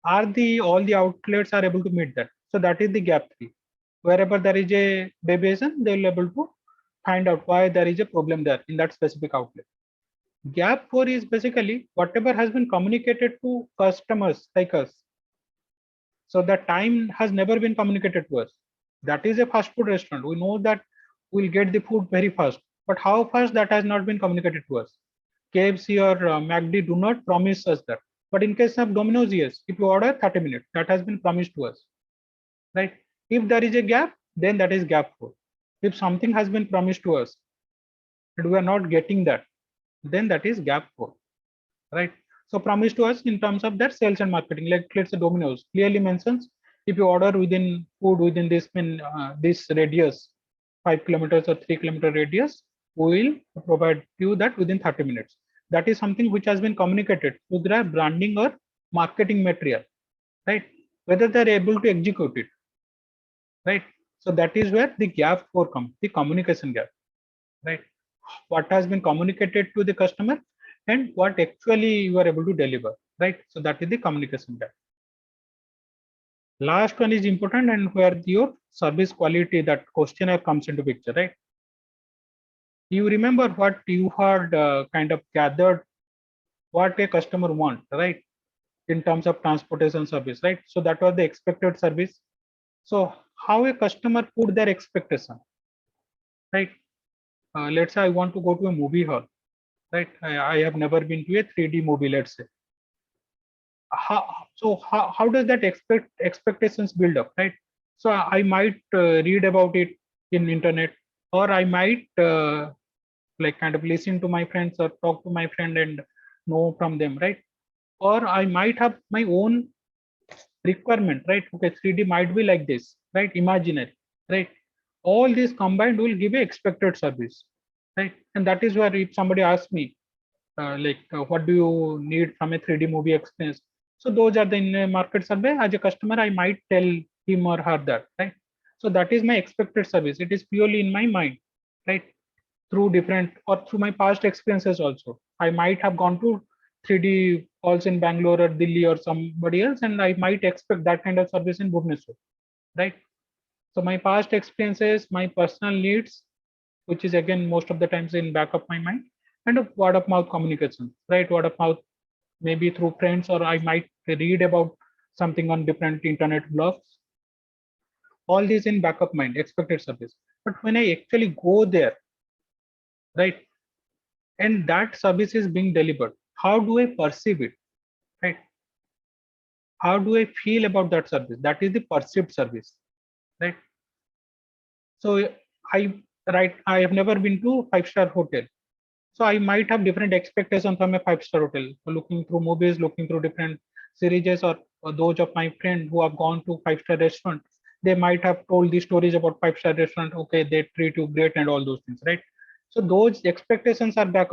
Are the all the outlets are able to meet that? So that is the gap 3. Wherever there is a deviation, they will able to find out why there is a problem there in that specific outlet. Gap 4 is basically whatever has been communicated to customers like us. So the time has never been communicated to us. That is a fast food restaurant. We know that we'll get the food very fast, but how fast, that has not been communicated to us. KFC or McD do not promise us that. But in case of Domino's, yes, if you order 30 minutes, that has been promised to us, right? If there is a gap, then that is gap 4. If something has been promised to us and we are not getting that, then that is gap 4, right? So promise to us in terms of that sales and marketing, like let's say Domino's clearly mentions, if you order within food within this radius, 5 kilometers or 3 kilometer radius, we will provide you that within 30 minutes. That is something which has been communicated through their branding or marketing material, right? Whether they're able to execute it, right? So that is where the gap 4 comes, the communication gap, right? What has been communicated to the customer and what actually you are able to deliver, right? So that is the communication gap. Last one is important, and where your service quality, that questionnaire comes into picture, right? You remember what you had kind of gathered, what a customer want, right? In terms of transportation service, right? So that was the expected service. So how a customer put their expectation, right? Let's say I want to go to a movie hall, right? I have never been to a 3D movie, let's say. How does that expectations build up, right? So I might read about it in internet, or I might like kind of listen to my friends or talk to my friend and know from them, right? Or I might have my own requirement, right? Okay, 3D might be like this, right? Imaginary, right? All these combined will give a expected service, right? And that is where if somebody asks me, what do you need from a 3D movie experience? So those are the in a market survey. As a customer, I might tell him or her that, right? So that is my expected service. It is purely in my mind, right? Through different or through my past experiences also. I might have gone to 3D halls in Bangalore or Delhi or somebody else, and I might expect that kind of service in Bhubaneswar, right? So my past experiences, my personal needs, which is again most of the times in back of my mind, and a word of mouth communication, right? Word of mouth, maybe through friends, or I might read about something on different internet blogs. All these in back of mind, expected service. But when I actually go there, right, and that service is being delivered, how do I perceive it, right? How do I feel about that service? That is the perceived service, right? So I have never been to 5-star hotel. So I might have different expectations from a 5-star hotel. Looking through movies, looking through different series, or those of my friends who have gone to 5-star restaurant, they might have told these stories about 5-star restaurant. Okay, they treat you great and all those things, right? So those expectations are back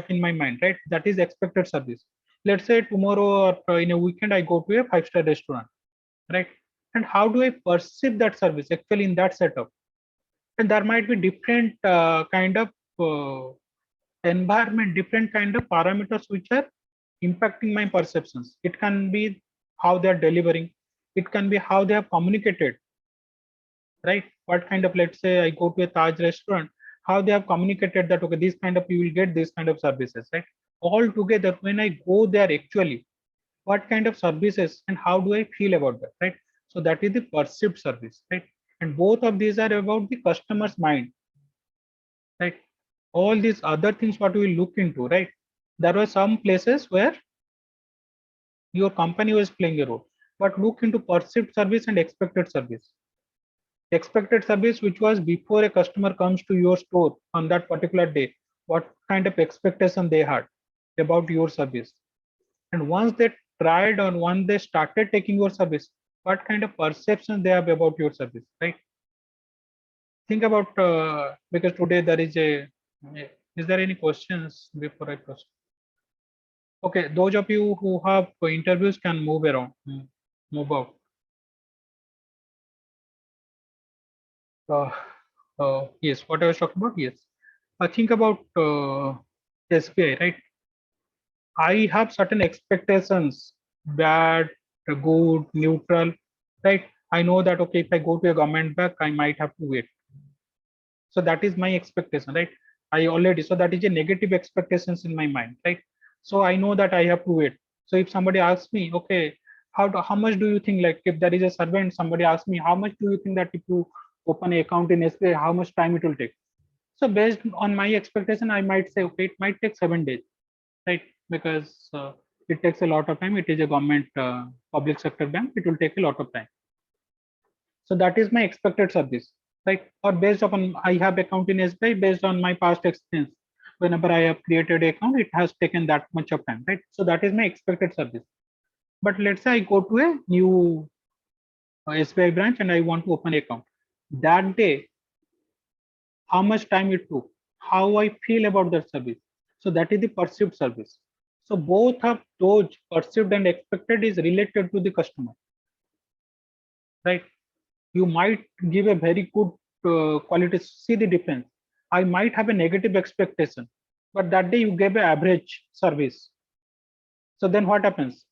in my mind, right? That is expected service. Let's say tomorrow or in a weekend I go to a 5-star restaurant, right? And how do I perceive that service actually in that setup? And there might be different kind of environment, different kind of parameters which are impacting my perceptions. It can be how they are delivering, it can be how they have communicated, right? What kind of, let's say I go to a Taj restaurant, how they have communicated that okay, this kind of you will get this kind of services, right? All together, when I go there actually, what kind of services and how do I feel about that, right? So that is the perceived service, right? And both of these are about the customer's mind, right? All these other things what we look into, right? There were some places where your company was playing a role, but look into perceived service and expected service. Expected service, which was before a customer comes to your store on that particular day, what kind of expectation they had about your service. And once they tried or once they started taking your service, what kind of perception they have about your service, right? Think about, because today there is there any questions before I proceed? Okay, those of you who have interviews can move around, move out. Yes, what I was talking about, yes. Think about SBI, right? I have certain expectations, bad, good, neutral, right? I know that, okay, if I go to a government bank, I might have to wait. So that is my expectation, right? I already, so that is a negative expectations in my mind, right? So I know that I have to wait. So if somebody asks me, okay, how much do you think, like if there is a survey and somebody asks me, how much do you think that if you open an account in SBI, how much time it will take? So based on my expectation, I might say, okay, it might take 7 days, right? Because it takes a lot of time. It is a government public sector bank. It will take a lot of time. So that is my expected service, right? Or based upon I have account in SBI based on my past experience. Whenever I have created account, it has taken that much of time, right? So that is my expected service. But let's say I go to a new SBI branch and I want to open account. That day, how much time it took, how I feel about that service. So that is the perceived service. So both of those perceived and expected is related to the customer, right? You might give a very good quality. See the difference. I might have a negative expectation, but that day you gave an average service. So then what happens?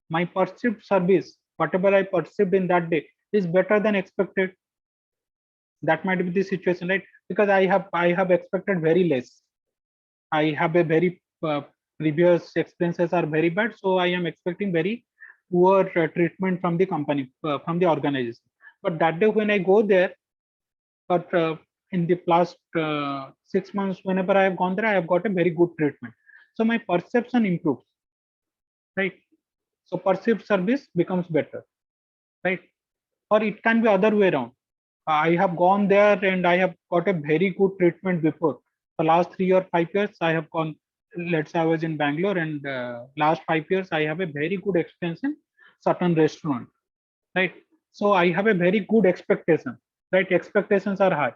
My perceived service, whatever I perceived in that day, is better than expected. That might be the situation, right? Because I have expected very less. I have a very previous experiences are very bad, so I am expecting very poor treatment from the company, from the organization. But that day when I go there, but in the last 6 months, whenever I have gone there, I have got a very good treatment. So my perception improves, right? So perceived service becomes better, right? Or it can be other way around. I have gone there and I have got a very good treatment before. The last 3 or 5 years, I have gone. Let's say I was in Bangalore, and last 5 years, I have a very good experience in certain restaurant, right? So I have a very good expectation, right? Expectations are high,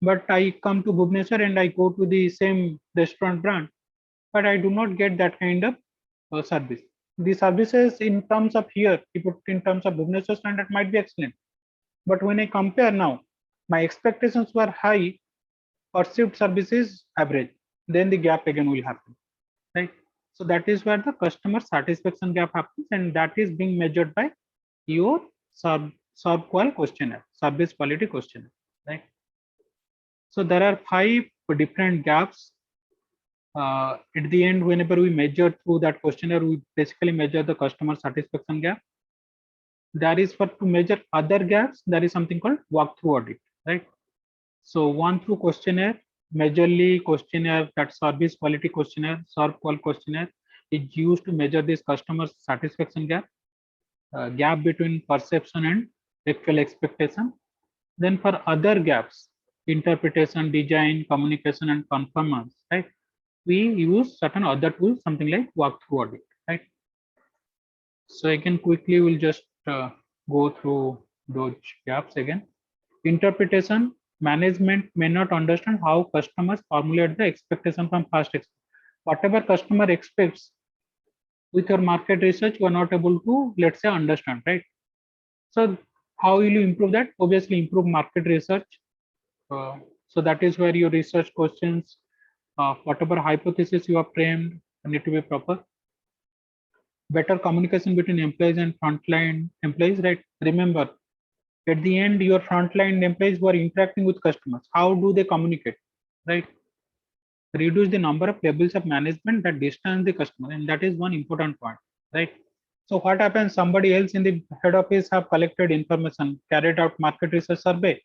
but I come to Bhubaneswar and I go to the same restaurant brand, but I do not get that kind of service. The services in terms of here, if it in terms of Bhubaneswar standard might be excellent, but when I compare now, my expectations were high, perceived service is average. Then the gap again will happen, right? So that is where the customer satisfaction gap happens, and that is being measured by your SERVQUAL questionnaire, service quality questionnaire, right? So there are 5 different gaps. At the end, whenever we measure through that questionnaire, we basically measure the customer satisfaction gap. That is for to measure other gaps. There is something called walkthrough audit, right? So one through questionnaire, majorly questionnaire, that service quality questionnaire, SERVQUAL questionnaire is used to measure this customer satisfaction gap, gap between perception and actual expectation. Then for other gaps, interpretation, design, communication, and conformance, right? We use certain other tools, something like walkthrough audit, right? So again, quickly we'll just go through those gaps again. Interpretation, management may not understand how customers formulate the expectation from past experience. Whatever customer expects, with your market research, you are not able to, let's say, understand, right? So how will you improve that? Obviously, improve market research. So that is where your research questions, whatever hypothesis you have framed, need to be proper. Better communication between employees and frontline employees, right? Remember, at the end, your frontline employees were interacting with customers. How do they communicate, right? Reduce the number of levels of management that distance the customer, and that is one important point, right? So what happens? Somebody else in the head office have collected information, carried out market research survey,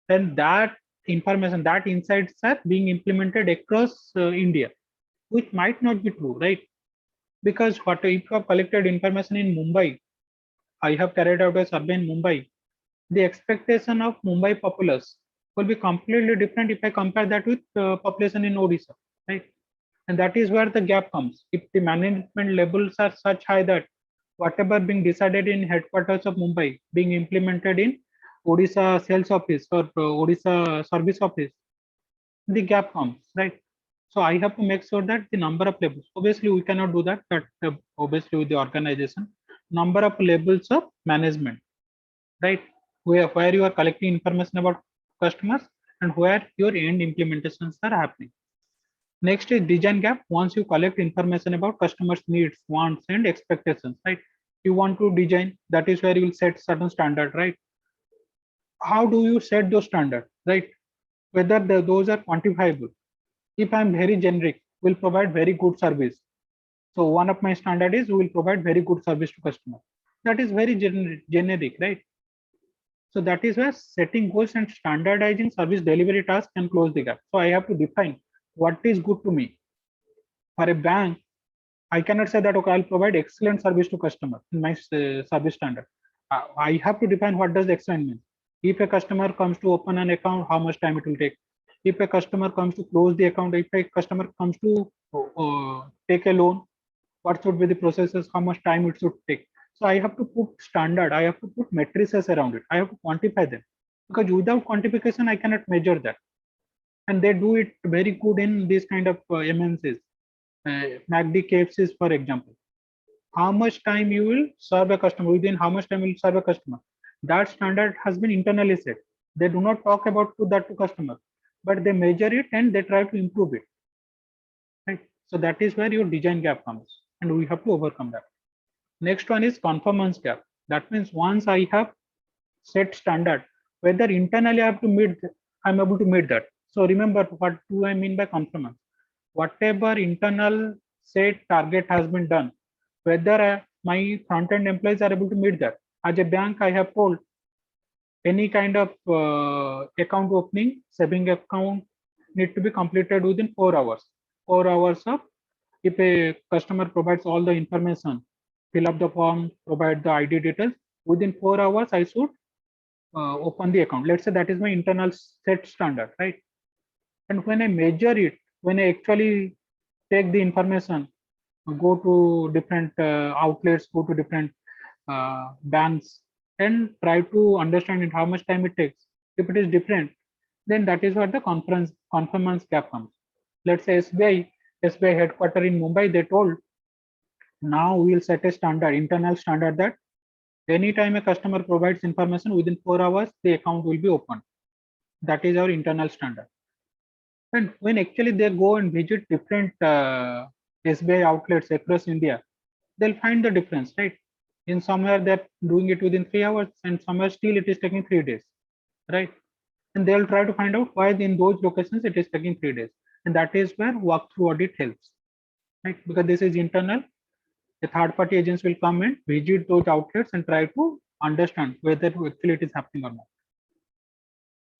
and that information, that insights are being implemented across India, which might not be true, right? Because what if you have collected information in Mumbai, I have carried out a survey in Mumbai, the expectation of Mumbai populace will be completely different if I compare that with population in Odisha, right? And that is where the gap comes. If the management levels are such high that whatever being decided in headquarters of Mumbai being implemented in Odisha sales office or Odisha service office, the gap comes, right? So I have to make sure that the number of levels, obviously we cannot do that, but obviously with the organization, number of levels of management, right? Where you are collecting information about customers and where your end implementations are happening. Next is design gap. Once you collect information about customers' needs, wants, and expectations, right? You want to design, that is where you will set certain standard, right? How do you set those standards, right? Whether those are quantifiable. If I'm very generic, will provide very good service. So one of my standard is we will provide very good service to customer. That is very generic, right? So that is where setting goals and standardizing service delivery tasks can close the gap. So I have to define what is good to me. For a bank, I cannot say that okay, I'll provide excellent service to customer in my service standard. I have to define what does excellent mean. If a customer comes to open an account, how much time it will take. If a customer comes to close the account, if a customer comes to take a loan, what should be the processes, how much time it should take. So I have to put standard, I have to put matrices around it, I have to quantify them, because without quantification I cannot measure that. And they do it very good in this kind of MNCs, MACD KFCs, for example. How much time you will serve a customer, within how much time you will serve a customer, that standard has been internally set. They do not talk about that to customer, but they measure it and they try to improve it, right? So that is where your design gap comes, and we have to overcome that. Next one is conformance gap. That means once I have set standard, whether internally I have to meet, I'm able to meet that. So remember, what do I mean by conformance? Whatever internal set target has been done, whether my front-end employees are able to meet that. As a bank, I have told any kind of account opening, saving account need to be completed within 4 hours. 4 hours of, if a customer provides all the information, fill up the form, provide the ID details, within 4 hours I should open the account. Let's say that is my internal set standard, right? And when I measure it, when I actually take the information, go to different outlets, go to different banks, and try to understand it, how much time it takes. If it is different, then that is what the conformance gap comes. Let's say SBI headquarter in Mumbai, they told, now we will set a standard, internal standard, that anytime a customer provides information within 4 hours, the account will be opened. That is our internal standard. And when actually they go and visit different SBI outlets across India, they'll find the difference, right? In somewhere they're doing it within 3 hours, and somewhere still it is taking 3 days, right? And they'll try to find out why in those locations it is taking 3 days. And that is where walkthrough audit helps, right? Because this is internal. The third party agents will come and visit those outlets and try to understand whether actually it is happening or not.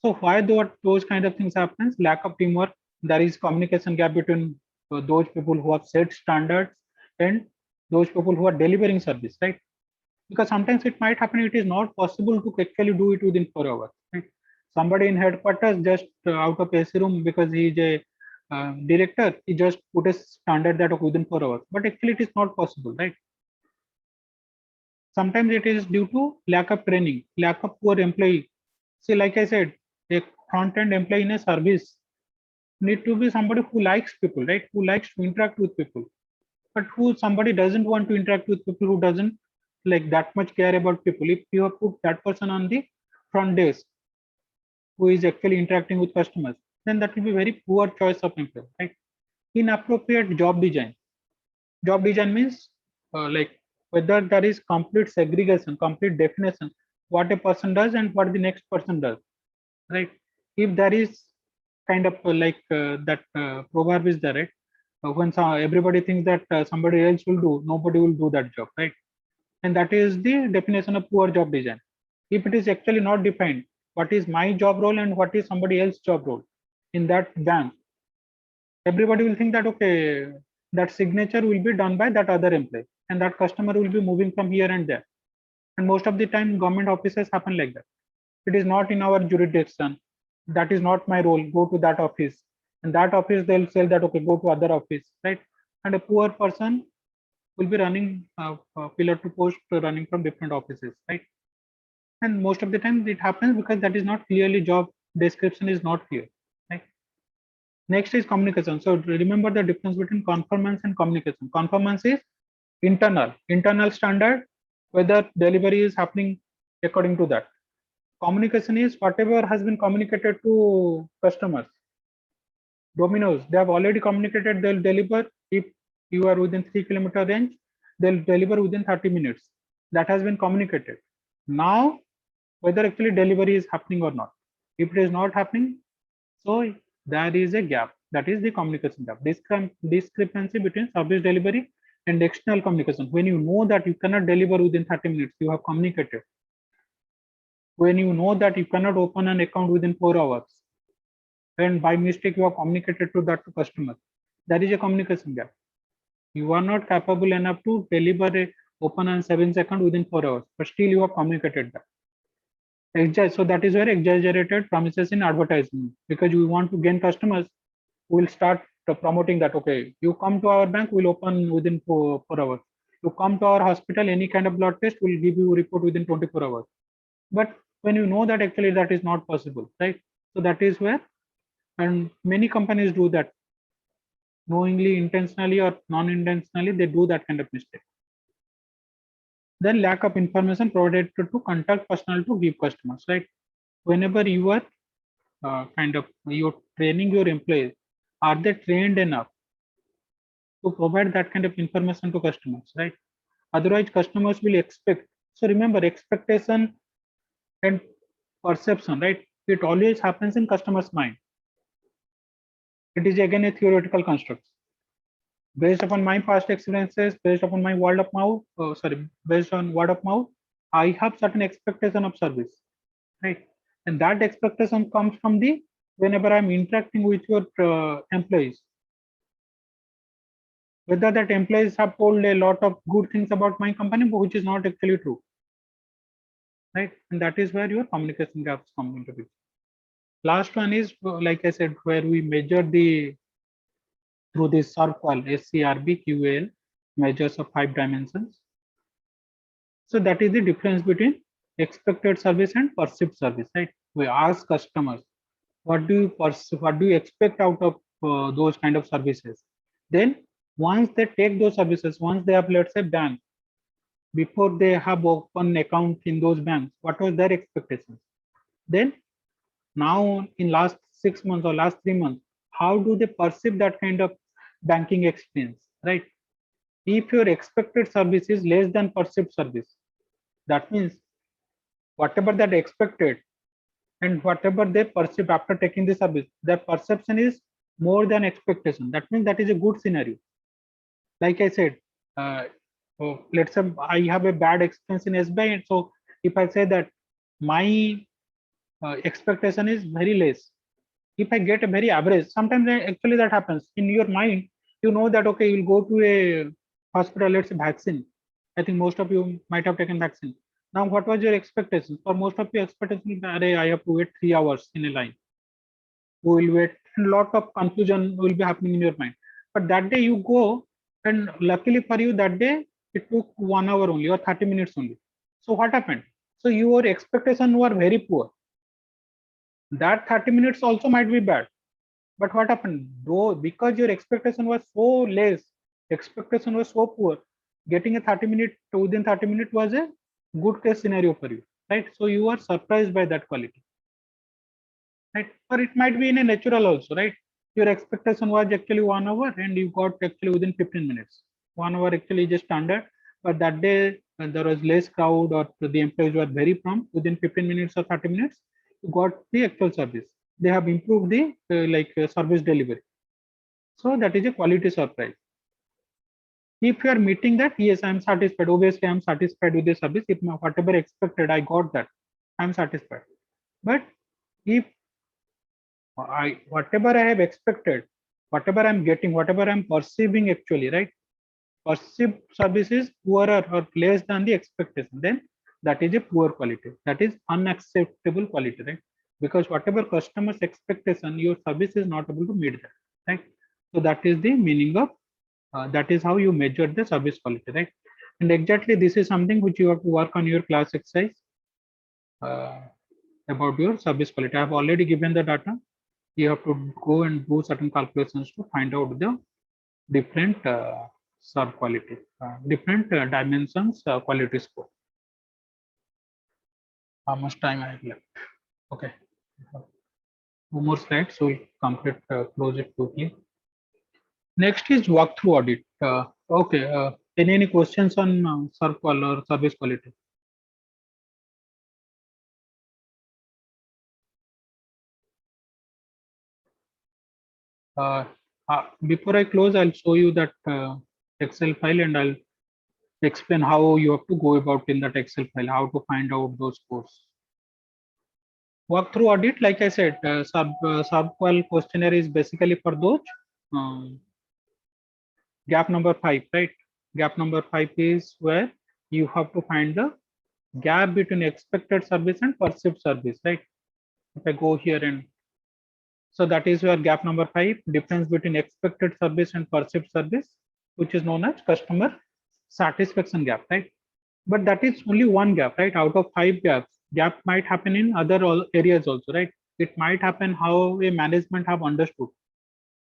So why those kind of things happens? Lack of teamwork. There is communication gap between those people who have set standards and those people who are delivering service, right? Because sometimes it might happen, it is not possible to actually do it within 4 hours, right? Somebody in headquarters just out of AC room, because he is a director, he just put a standard that within 4 hours, but actually it is not possible, right? Sometimes it is due to lack of training, lack of poor employee. See, like I said, a front-end employee in a service need to be somebody who likes people, right? Who likes to interact with people. But who somebody doesn't want to interact with people, who doesn't like that much care about people. If you have put that person on the front desk who is actually interacting with customers, then that will be very poor choice of employee, right? Inappropriate job design. Job design means like whether there is complete segregation, complete definition, what a person does and what the next person does, right? If there is kind of like that proverb is there, right? When everybody thinks that somebody else will do, nobody will do that job, right? And that is the definition of poor job design. If it is actually not defined, what is my job role and what is somebody else's job role in that bank, everybody will think that okay, that signature will be done by that other employee, and that customer will be moving from here and there. And most of the time government offices happen like that. It is not in our jurisdiction, that is not my role, go to that office, and that office they'll say that okay, go to other office, right? And a poor person will be running pillar to post, running from different offices, right? And most of the time it happens because that is not clearly, job description is not clear, right? Next is communication. So remember the difference between conformance and communication. Conformance is internal standard, whether delivery is happening according to that. Communication is whatever has been communicated to customers, Domino's, they have already communicated they'll deliver. If you are within 3 km range, they'll deliver within 30 minutes. That has been communicated. Now, whether actually delivery is happening or not. If it is not happening, so there is a gap. That is the communication gap. Discrepancy between service delivery and external communication. When you know that you cannot deliver within 30 minutes, you have communicated. When you know that you cannot open an account within 4 hours, and by mistake you have communicated to that to customer, that is a communication gap. You are not capable enough to deliver a open and savings account within 4 hours, but still you have communicated that. So that is where exaggerated promises in advertising, because you want to gain customers, will start promoting that, okay, you come to our bank, we'll open within 4 hours. You come to our hospital, any kind of blood test, we'll give you a report within 24 hours. But when you know that actually that is not possible, right? So that is where, and many companies do that, knowingly, intentionally or non-intentionally, they do that kind of mistake. Then lack of information provided to contact personnel to give customers, right? Whenever you are you're training your employees, are they trained enough to provide that kind of information to customers, right? Otherwise, customers will expect. So remember, expectation and perception, right? It always happens in customer's mind. It is again a theoretical construct. Based upon my past experiences, based upon my word of mouth, based on word of mouth, I have certain expectation of service, right? And that expectation comes from the whenever I'm interacting with your employees, whether that employees have told a lot of good things about my company, but which is not actually true, right? And that is where your communication gaps come into it. Last one is, like I said, where we measure the through this SERVQUAL, SERVQUAL measures of 5 dimensions. So that is the difference between expected service and perceived service, right? We ask customers, what do you perceive, what do you expect out of those kind of services? Then once they take those services, once they have, let's say, bank, before they have open account in those banks, what was their expectations? Then now in last 6 months or last 3 months, how do they perceive that kind of banking experience, right? If your expected service is less than perceived service, that means whatever that expected and whatever they perceive after taking the service, their perception is more than expectation. That means that is a good scenario. Like I said, let's say I have a bad experience in SBI, and so if I say that my expectation is very less, if I get a very average, sometimes actually that happens in your mind. You know that okay, you'll go to a hospital, let's say vaccine. I think most of you might have taken vaccine. Now, what was your expectation? For most of your expectation, I have to wait 3 hours in a line. You will wait, and lot of confusion will be happening in your mind. But that day you go, and luckily for you, that day it took 1 hour only or 30 minutes only. So what happened? So your expectation were very poor. That 30 minutes also might be bad. But what happened? Though because your expectation was so less, expectation was so poor, getting a 30-minute within 30 minutes was a good case scenario for you, right? So you are surprised by that quality, right? Or it might be in a natural also, right? Your expectation was actually 1 hour and you got actually within 15 minutes. 1 hour actually just standard, but that day there was less crowd or the employees were very prompt. Within 15 minutes or 30 minutes, you got the actual service. They have improved the service delivery. So that is a quality surprise. If you are meeting that, yes, I am satisfied. Obviously, I am satisfied with the service. If whatever expected, I got that, I am satisfied. But if whatever I have expected, whatever I am getting, whatever I am perceiving actually, right? Perceived service is poorer or less than the expectation, then that is a poor quality. That is unacceptable quality, right? Because whatever customer's expectation, your service is not able to meet that, right? So that is the meaning of that is how you measure the service quality, right? And exactly this is something which you have to work on your class exercise about your service quality. I have already given the data. You have to go and do certain calculations to find out the different serve quality, different dimensions quality score. How much time I have left? Okay. Two more slides, so we'll complete, close it quickly. Next is walkthrough audit. Okay, any questions on SERVQUAL or service quality? Uh, Before I close, I'll show you that Excel file, and I'll explain how you have to go about in that Excel file, how to find out those scores. Walkthrough audit, like I said, SERVQUAL questionnaire is basically for those. Gap number 5, right? Gap number 5 is where you have to find the gap between expected service and perceived service, right? If I go here, and so that is where gap number 5, difference between expected service and perceived service, which is known as customer satisfaction gap, right? But that is only one gap, right? Out of 5 gaps, gap might happen in other areas also, right? It might happen how a management have understood.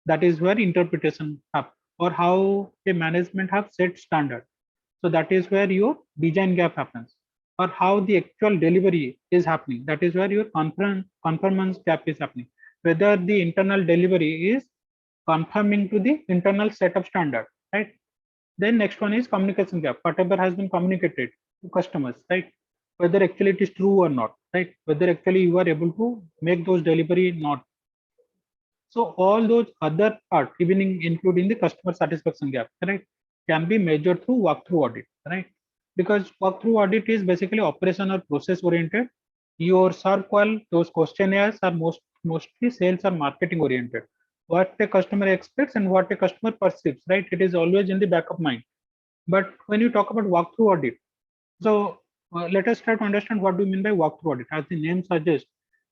That is where interpretation happens, or how a management have set standard. So that is where your design gap happens, or how the actual delivery is happening. That is where your conformance gap is happening. Whether the internal delivery is conforming to the internal set of standard, right? Then next one is communication gap. Whatever has been communicated to customers, right? Whether actually it is true or not, right? Whether actually you are able to make those delivery not. So all those other parts, even including the customer satisfaction gap, right, can be measured through walkthrough audit, right? Because walkthrough audit is basically operational process oriented. Your SERVQUAL, those questionnaires are mostly sales or marketing oriented. What the customer expects and what the customer perceives, right? It is always in the back of mind. But when you talk about walkthrough audit, so let us try to understand what do you mean by walkthrough audit. As the name suggests,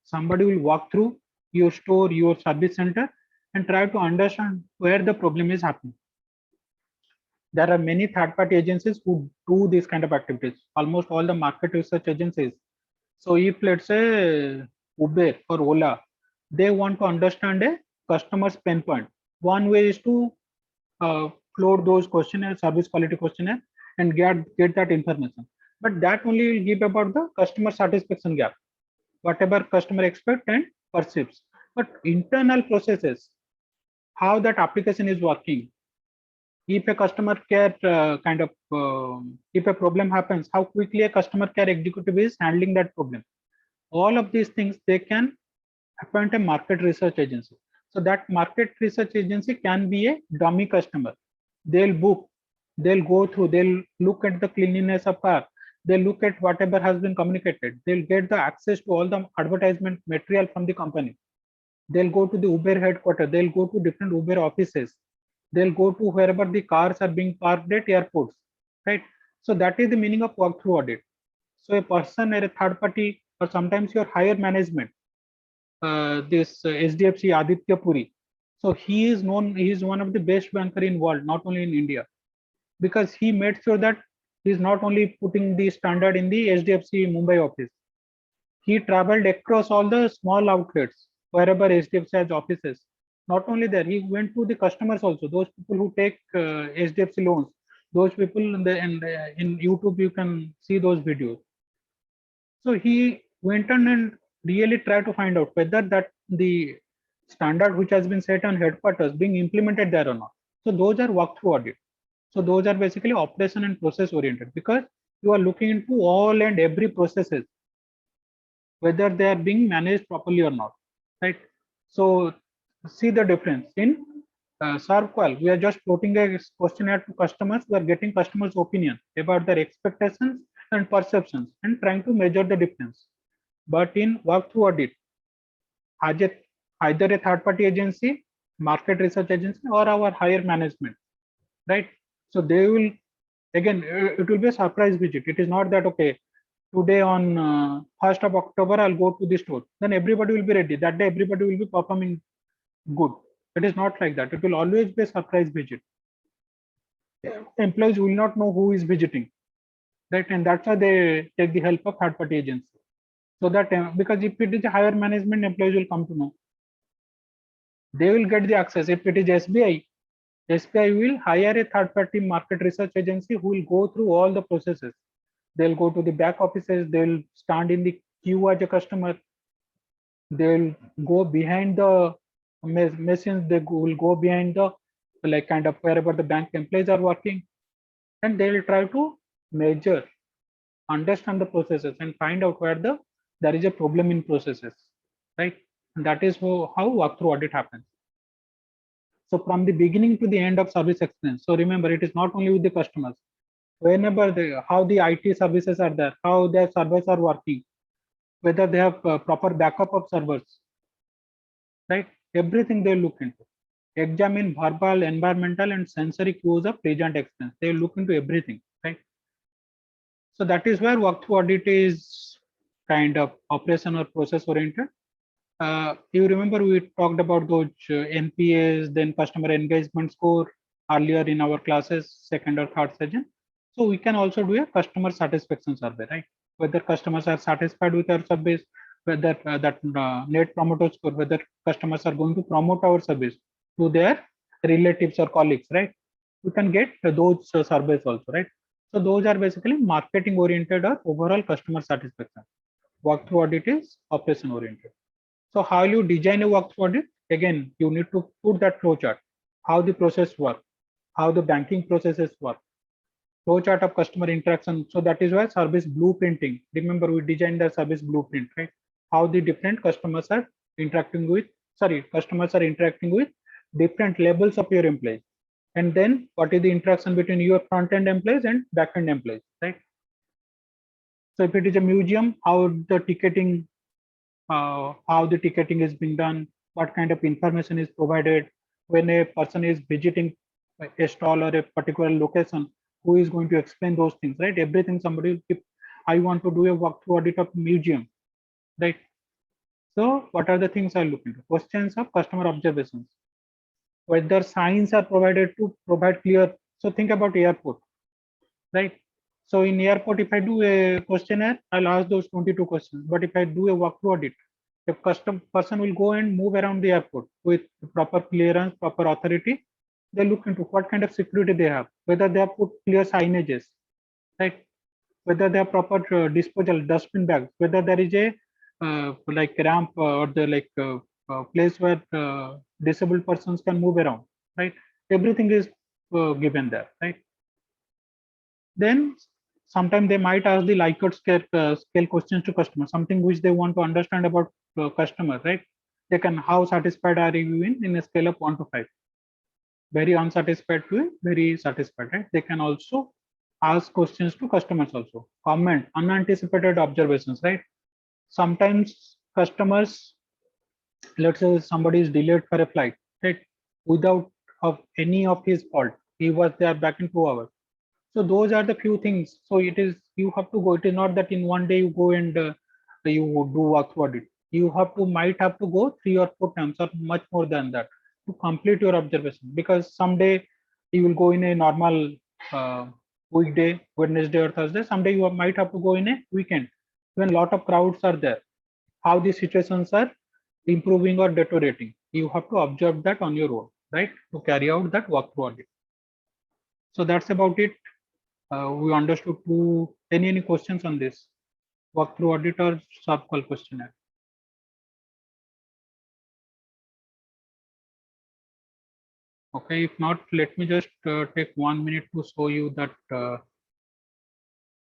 somebody will walk through your store, your service center, and try to understand where the problem is happening. There are many third-party agencies who do these kind of activities. Almost all the market research agencies. So if let's say Uber or Ola, they want to understand a customer's pain point. One way is to float those questionnaires, service quality questionnaire, and get that information. But that only will give about the customer satisfaction gap, whatever customer expect and perceives. But internal processes, how that application is working, if a customer care if a problem happens, how quickly a customer care executive is handling that problem. All of these things, they can appoint a market research agency. So that market research agency can be a dummy customer. They'll book, they'll go through, they'll look at the cleanliness of car, they'll look at whatever has been communicated, they'll get the access to all the advertisement material from the company. They'll go to the Uber headquarters, they'll go to different Uber offices, they'll go to wherever the cars are being parked at airports, right? So that is the meaning of walkthrough audit. So a person or a third party, or sometimes your higher management, this SDFC Aditya Puri. So he is known, he is one of the best banker in world, not only in India, because he made sure that he is not only putting the standard in the SDFC Mumbai office. He traveled across all the small outlets, wherever SDFC has offices. Not only there, he went to the customers also, those people who take SDFC loans. Those people in YouTube, you can see those videos. So he went on and really tried to find out whether that the standard which has been set on headquarters being implemented there or not. So those are walkthrough audit. So those are basically operation and process oriented, because you are looking into all and every processes, whether they are being managed properly or not, right? So see the difference in SERVQUAL. We are just floating a questionnaire to customers. We are getting customers' opinion about their expectations and perceptions and trying to measure the difference. But in walkthrough audit, either a third-party agency, market research agency, or our higher management, right? So they will, again, it will be a surprise visit. It is not that, okay, today on 1st of October, I'll go to the store. Then everybody will be ready. That day, everybody will be performing good. It is not like that. It will always be a surprise visit. Employees will not know who is visiting, right? And that's why they take the help of third-party agency. So that because if it is a higher management, employees will come to know. They will get the access. If it is SBI, SBI will hire a third-party market research agency who will go through all the processes. They'll go to the back offices. They'll stand in the queue as a customer. they'll go behind the machines, will go behind the like kind of wherever the bank employees are working, and they'll try to measure, understand the processes and find out where there is a problem in processes, right? And that is how walkthrough audit happens. So from the beginning to the end of service experience. So remember, it is not only with the customers. Whenever how the IT services are there, how their servers are working, whether they have proper backup of servers, right? Everything they look into. Examine verbal, environmental, and sensory cues of present experience. They look into everything, right? So that is where walkthrough audit is kind of operation or process oriented. You remember we talked about those NPS, then customer engagement score earlier in our classes, second or third session. So we can also do a customer satisfaction survey, right? Whether customers are satisfied with our service, whether that net promoter score, whether customers are going to promote our service to their relatives or colleagues, right? We can get those surveys also, right? So those are basically marketing oriented or overall customer satisfaction. Walkthrough audit is operation oriented. So how you design a walkthrough audit? Again, you need to put that flow chart, how the process work, how the banking processes work, flow chart of customer interaction. So that is why service blueprinting. Remember, we designed the service blueprint, right? How the different customers are interacting with, customers are interacting with different levels of your employees. And then what is the interaction between your front-end employees and back-end employees, right? So if it is a museum, how the ticketing is being done, what kind of information is provided when a person is visiting a stall or a particular location, who is going to explain those things, right? Everything somebody, if I want to do a walkthrough audit of museum, right? So what are the things I look into? Questions of customer observations, whether signs are provided to provide clear. So think about airport, right? So in airport, if I do a questionnaire, I'll ask those 22 questions. But if I do a walkthrough audit, the custom person will go and move around the airport with proper clearance, proper authority. They look into what kind of security they have, whether they have put clear signages, right? Whether they have proper disposal dustbin bags, whether there is a like ramp or the like place where disabled persons can move around, right? Everything is given there, right? Then sometimes they might ask the Likert scale questions to customers, something which they want to understand about customer, right? They can, how satisfied are you in a scale of 1 to 5? Very unsatisfied to very satisfied, right? They can also ask questions to customers also. Comment, unanticipated observations, right? Sometimes customers, let's say somebody is delayed for a flight, right? Without of any of his fault, he was there back in 2 hours. So those are the few things. So it is, you have to go, it is not that in one day you go and you do walkthrough audit. You have to, might have to go 3 or 4 times or much more than that to complete your observation, because someday you will go in a normal uh, weekday, Wednesday or Thursday. Someday you might have to go in a weekend when a lot of crowds are there, how the situations are improving or deteriorating. You have to observe that on your own, right, to carry out that walkthrough audit. So that's about it. We understood to any questions on this walkthrough audit or SERVQUAL questionnaire? Okay, if not, let me just take 1 minute to show you that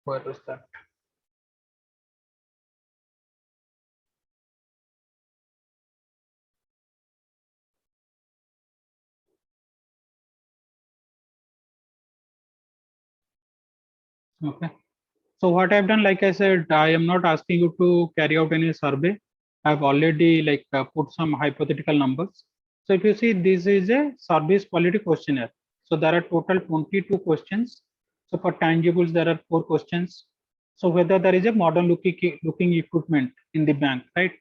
where is that? Okay. So what I've done, like I said, I am not asking you to carry out any survey. I've already like put some hypothetical numbers. So if you see, this is a service quality questionnaire. So there are total 22 questions. So for tangibles, there are 4 questions. So whether there is a modern looking equipment in the bank, right?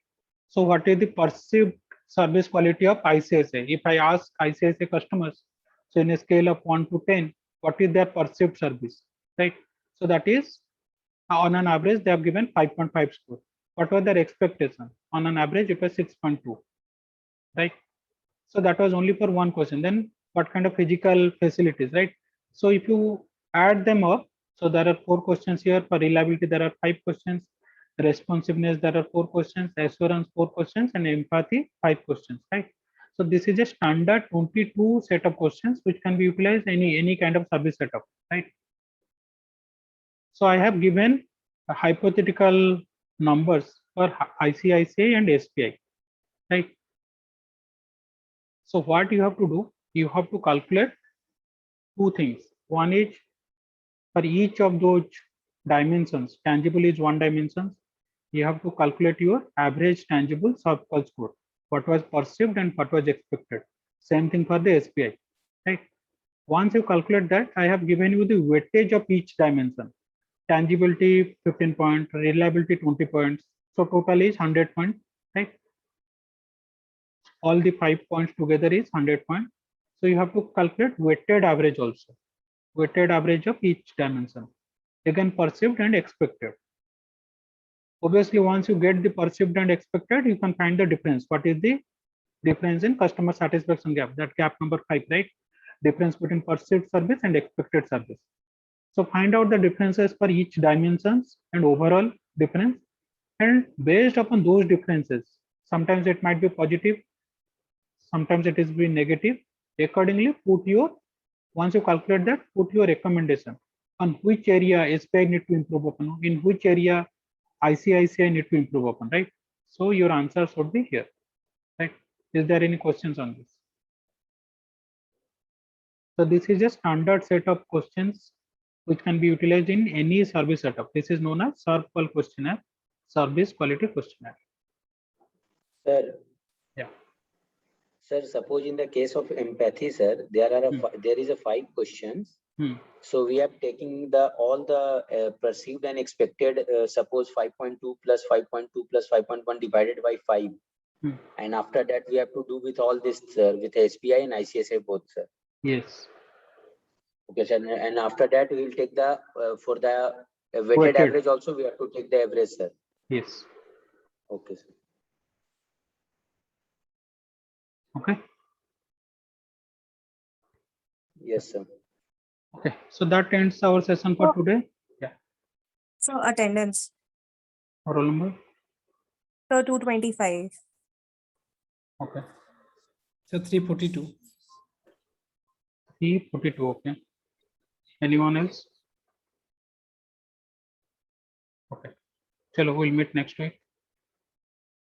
So what is the perceived service quality of ICSA? If I ask ICSA customers, so in a scale of 1 to 10, what is their perceived service, right? So that is, on an average, they have given 5.5 score. What was their expectation? On an average, it was 6.2, right? So that was only for one question. Then what kind of physical facilities, right? So if you add them up, so there are 4 questions here. For reliability, there are 5 questions. Responsiveness, there are 4 questions. Assurance, 4 questions. And empathy, 5 questions, right? So this is a standard 22 set of questions which can be utilized any kind of service setup, right? So I have given a hypothetical numbers for ICICI and SBI, right? So what you have to do, you have to calculate 2 things. One is for each of those dimensions, tangible is 1 dimension. You have to calculate your average tangible SERVQUAL score, what was perceived and what was expected. Same thing for the SBI, right? Once you calculate that, I have given you the weightage of each dimension. Tangibility 15 points, reliability 20 points. So total is 100 points, right? All the 5 points together is 100 points. So you have to calculate weighted average also. Weighted average of each dimension. Again, perceived and expected. Obviously, once you get the perceived and expected, you can find the difference. What is the difference in customer satisfaction gap? That gap number 5, right? Difference between perceived service and expected service. So find out the differences for each dimensions and overall difference. And based upon those differences, sometimes it might be positive, sometimes it is be negative. Accordingly, once you calculate that, put your recommendation on which area SBI need to improve upon, in which area ICICI need to improve upon, right? So your answer should be here, right? Is there any questions on this? So this is a standard set of questions which can be utilized in any service setup. This is known as SERVQUAL questionnaire, service quality questionnaire. Sir. Yeah. Sir, suppose in the case of empathy, sir, there is a 5 questions. So we are taking all the perceived and expected. Suppose 5.2 plus 5.2 plus 5.1 divided by 5, and after that we have to do with all this, sir, with SBI and ICICI both, sir. Yes. Okay, sir. And after that we will take the for the weighted average also we have to take the average, sir. Yes. Okay, sir. Okay. Yes, sir. Okay. So that ends our session for today. Yeah. So attendance. Roll number. So 225. Okay. So 342. 342. Okay. Anyone else? Okay. Chalo, we'll meet next week.